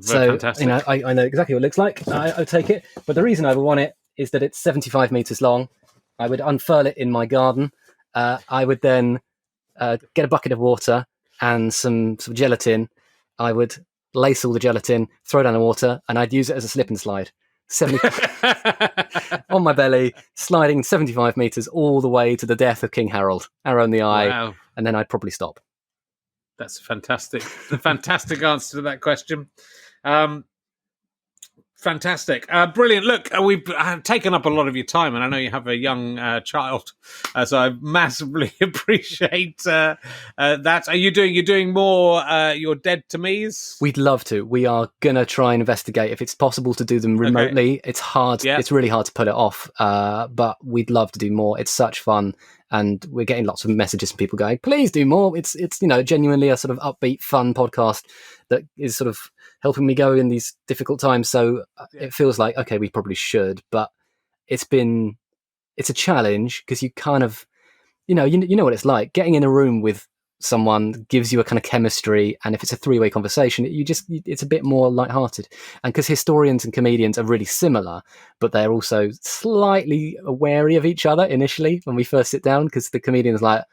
Fantastic. I know exactly what it looks like. I would take it. But the reason I would want it is that it's 75 meters long. I would unfurl it in my garden. I would then get a bucket of water and some gelatin. I would lace all the gelatin, throw down the water, and I'd use it as a slip and slide. On my belly, sliding 75 meters all the way to the death of King Harold. Arrow in the eye, and then I'd probably stop. That's a fantastic answer to that question. Fantastic. Brilliant. Look, we've taken up a lot of your time, and I know you have a young child, so I massively appreciate that. Are you doing more your Dead to Me's? We'd love to. We are going to try and investigate if it's possible to do them remotely. Okay. It's hard. Yeah. It's really hard to pull it off, but we'd love to do more. It's such fun. And we're getting lots of messages from people going, please do more. It's genuinely a sort of upbeat, fun podcast that is sort of helping me go in these difficult times. So it feels like, okay, we probably should, but it's a challenge because you kind of, you know what it's like. Getting in a room with someone gives you a kind of chemistry, and if it's a three-way conversation, it's a bit more lighthearted. And because historians and comedians are really similar, but they're also slightly wary of each other initially when we first sit down, because the comedian's like,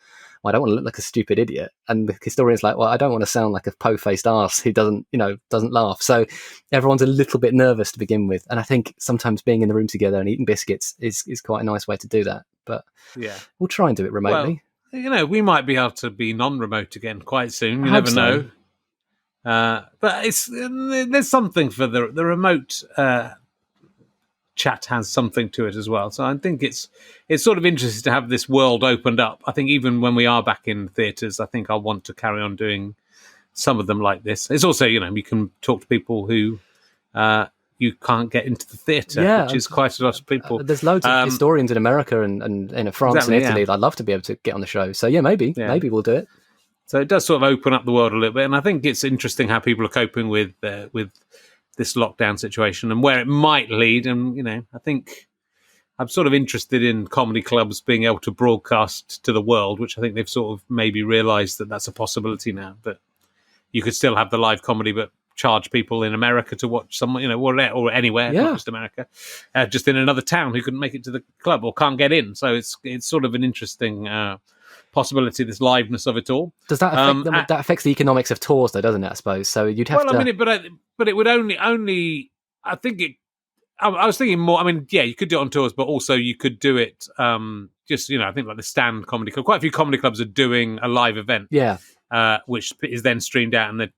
well, I don't want to look like a stupid idiot, and the historian's like, well, I don't want to sound like a po-faced arse who doesn't laugh. So everyone's a little bit nervous to begin with, and I think sometimes being in the room together and eating biscuits is quite a nice way to do that. But we'll try and do it remotely. Well, we might be able to be non-remote again quite soon. You never know. But there's something for the remote chat has something to it as well. So I think it's sort of interesting to have this world opened up. I think even when we are back in theatres, I think I'll want to carry on doing some of them like this. It's also, you can talk to people who you can't get into the theatre, which is quite a lot of people. There's loads of historians in America and France and Italy. I'd love to be able to get on the show. So maybe we'll do it. So it does sort of open up the world a little bit, and I think it's interesting how people are coping with this lockdown situation and where it might lead. And I think I'm sort of interested in comedy clubs being able to broadcast to the world, which I think they've sort of maybe realised that that's a possibility now. But you could still have the live comedy, but charge people in America to watch someone, or anywhere, not just America, just in another town who couldn't make it to the club or can't get in. So it's sort of an interesting possibility, this liveness of it all. Does that affect that affects the economics of tours, though, doesn't it? I suppose so. You'd have to. But it would only. I think I was thinking more. I mean, yeah, you could do it on tours, but also you could do it. Just I think like the Stand Comedy Club. Quite a few comedy clubs are doing a live event. Yeah. Which is then streamed out, and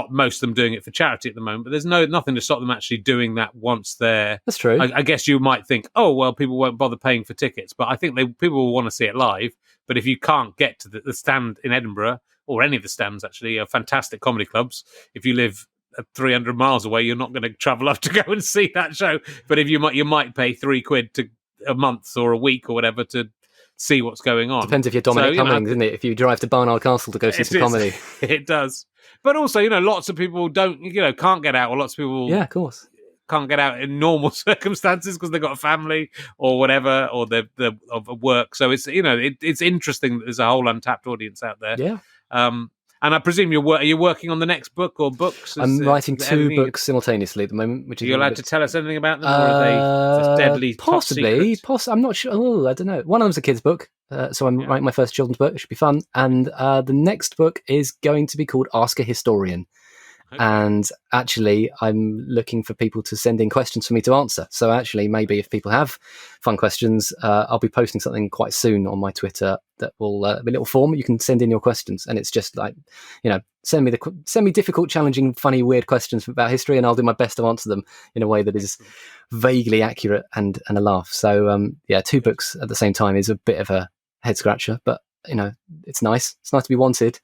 most of them doing it for charity at the moment. But there's nothing to stop them actually doing that once they're. That's true. I guess you might think, oh well, people won't bother paying for tickets, but I think people will want to see it live. But if you can't get to the Stand in Edinburgh or any of the stands, actually, are fantastic comedy clubs. If you live 300 miles away, you're not going to travel up to go and see that show. But if you might pay £3 to a month or a week or whatever to see what's going on. Depends if you're Dominic Cummings, isn't it? If you drive to Barnard Castle to go see some comedy. It does. But also, lots of people can't get out, or lots of people of course can't get out in normal circumstances because they've got a family or whatever, or they're of work. So it's it's interesting that there's a whole untapped audience out there. Yeah. And I presume are you working on the next book or books? I'm writing 2 books simultaneously at the moment. Which are you allowed to tell us anything about them, or are they just deadly possibly? I'm not sure. Oh, I don't know. One of them's a kid's book, so I'm writing my first children's book. It should be fun. And the next book is going to be called Ask a Historian. Okay. And actually, I'm looking for people to send in questions for me to answer. So actually, maybe if people have fun questions, I'll be posting something quite soon on my Twitter that will be a little form. You can send in your questions, and it's just like, send me difficult, challenging, funny, weird questions about history, and I'll do my best to answer them in a way that is vaguely accurate and a laugh. So 2 books at the same time is a bit of a head scratcher, but it's nice. It's nice to be wanted.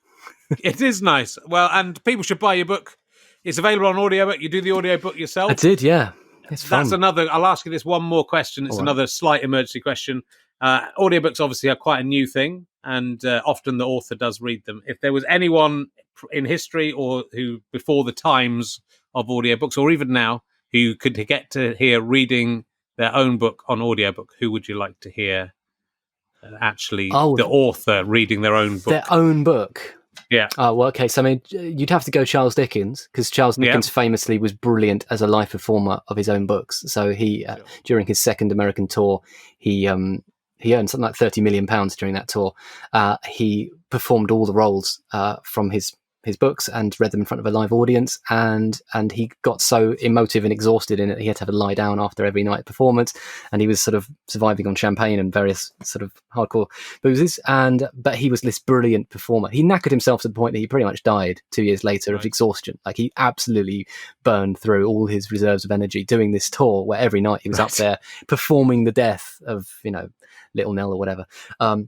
It is nice. Well, and people should buy your book. It's available on audiobook. You do the audiobook yourself. I did, yeah. It's fun. That's another. I'll ask you this one more question. It's another slight emergency question. Audiobooks obviously are quite a new thing, and often the author does read them. If there was anyone in history or who before the times of audiobooks, or even now, who could get to hear reading their own book on audiobook, who would you like to hear actually the author reading their own book? Their own book. Yeah. Oh, well, okay. So, I mean, you'd have to go Charles Dickens, because Charles Dickens famously was brilliant as a live performer of his own books. So he, during his second American tour, he earned something like £30 million during that tour. He performed all the roles from his books and read them in front of a live audience, and he got so emotive and exhausted in it he had to have a lie down after every night performance, and he was sort of surviving on champagne and various sort of hardcore boozes, but he was this brilliant performer. He knackered himself to the point that he pretty much died 2 years later of exhaustion. Like, he absolutely burned through all his reserves of energy doing this tour where every night he was up there performing the death of Little Nell or whatever.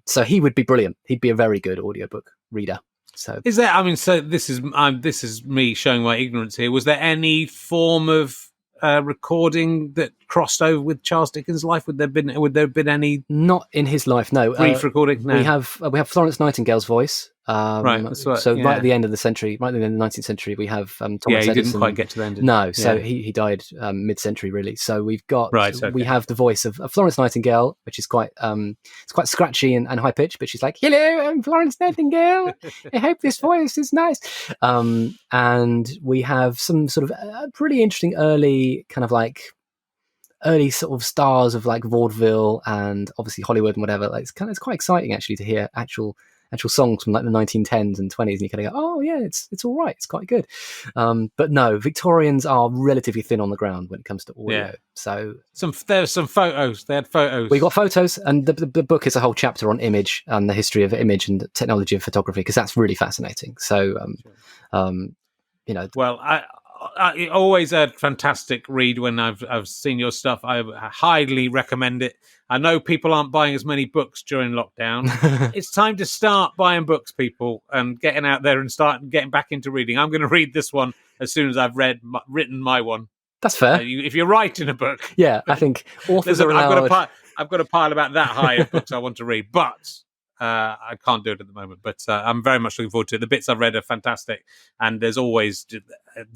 So he would be brilliant. He'd be a very good audiobook reader. So is there? I mean, so this is me showing my ignorance here. Was there any form of recording that crossed over with Charles Dickens' life? Would there have been any? Not in his life, no. Brief recording. No. We have Florence Nightingale's voice. Right. Right at the end of the century, right at the end of the 19th century, we have Thomas Edison. He didn't quite get to the end. No, so he died mid-century, really. So we've got we have the voice of Florence Nightingale, which is quite it's quite scratchy and high pitched, but she's like, "Hello, I'm Florence Nightingale. I hope this voice is nice." And we have some sort of pretty interesting early sort of stars of like vaudeville and obviously Hollywood and whatever. Like, it's quite exciting actually to hear actual songs from like the 1910s and 20s, and you kind of go, oh yeah, it's all right, it's quite good. But no, Victorians are relatively thin on the ground when it comes to audio. Yeah. So there's some photos. They had photos. We got photos, and the book is a whole chapter on image and the history of image and the technology of photography, because that's really fascinating. So, well, I always a fantastic read when I've seen your stuff. I highly recommend it. I know people aren't buying as many books during lockdown. It's time to start buying books, people, and getting out there and start getting back into reading. I'm going to read this one as soon as I've written my one. That's fair. If you're writing a book, yeah, I think authors are allowed. I've got a pile about that high of books I want to read, but I can't do it at the moment. But I'm very much looking forward to it. The bits I've read are fantastic, and there's always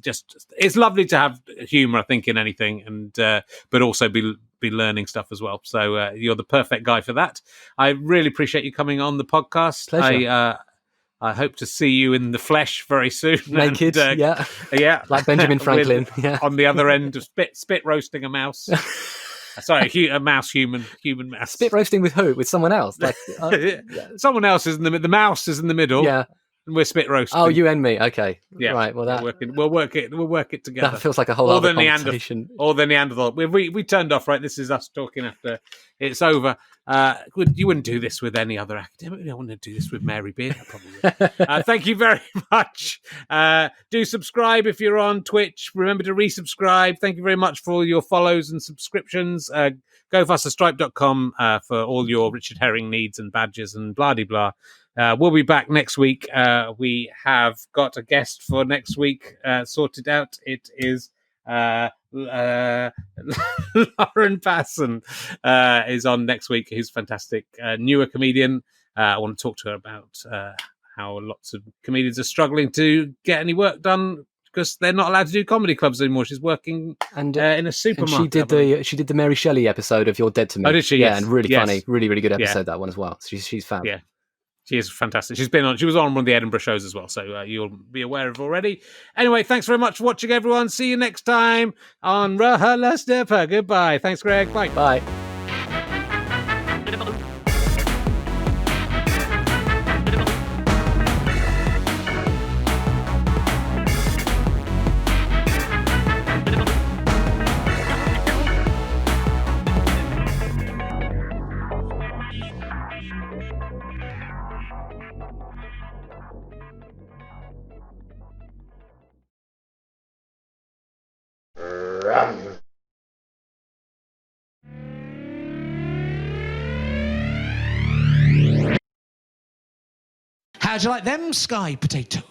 just it's lovely to have humour, I think, in anything, and but also be learning stuff as well. So you're the perfect guy for that. I really appreciate you coming on the podcast. Pleasure. I hope to see you in the flesh very soon. Naked, yeah, like Benjamin Franklin. On the other end of spit roasting a mouse. Sorry, a mouse, human mouse. Spit roasting with who? With someone else? Like someone else is in the mouse is in the middle. Yeah. We're spit roasting. Oh, you and me. Okay. Yeah. Right. Well, we'll work it together. That feels like a whole other conversation. Or the Neanderthal. We turned off, right? This is us talking after it's over. You wouldn't do this with any other academic. I wouldn't do this with Mary Beard. I probably would. Thank you very much. Do subscribe if you're on Twitch. Remember to resubscribe. Thank you very much for all your follows and subscriptions. GoFasterStripe.com for all your Richard Herring needs and badges and blah-de-blah. We'll be back next week. We have got a guest for next week sorted out. It is Lauren Passon is on next week. Who's fantastic, newer comedian. I want to talk to her about how lots of comedians are struggling to get any work done because they're not allowed to do comedy clubs anymore. She's working in a supermarket. And she did the Mary Shelley episode of You're Dead to Me. Oh, did she? Yeah, Yes. and really Yes. funny, really good episode that one as well. She's fab. Yeah. She is fantastic. She was on one of the Edinburgh shows as well, so you'll be aware of already. Anyway, thanks very much for watching, everyone. See you next time on RHLSTP. Goodbye. Thanks, Greg. Bye. Bye. How'd you like them sky potatoes?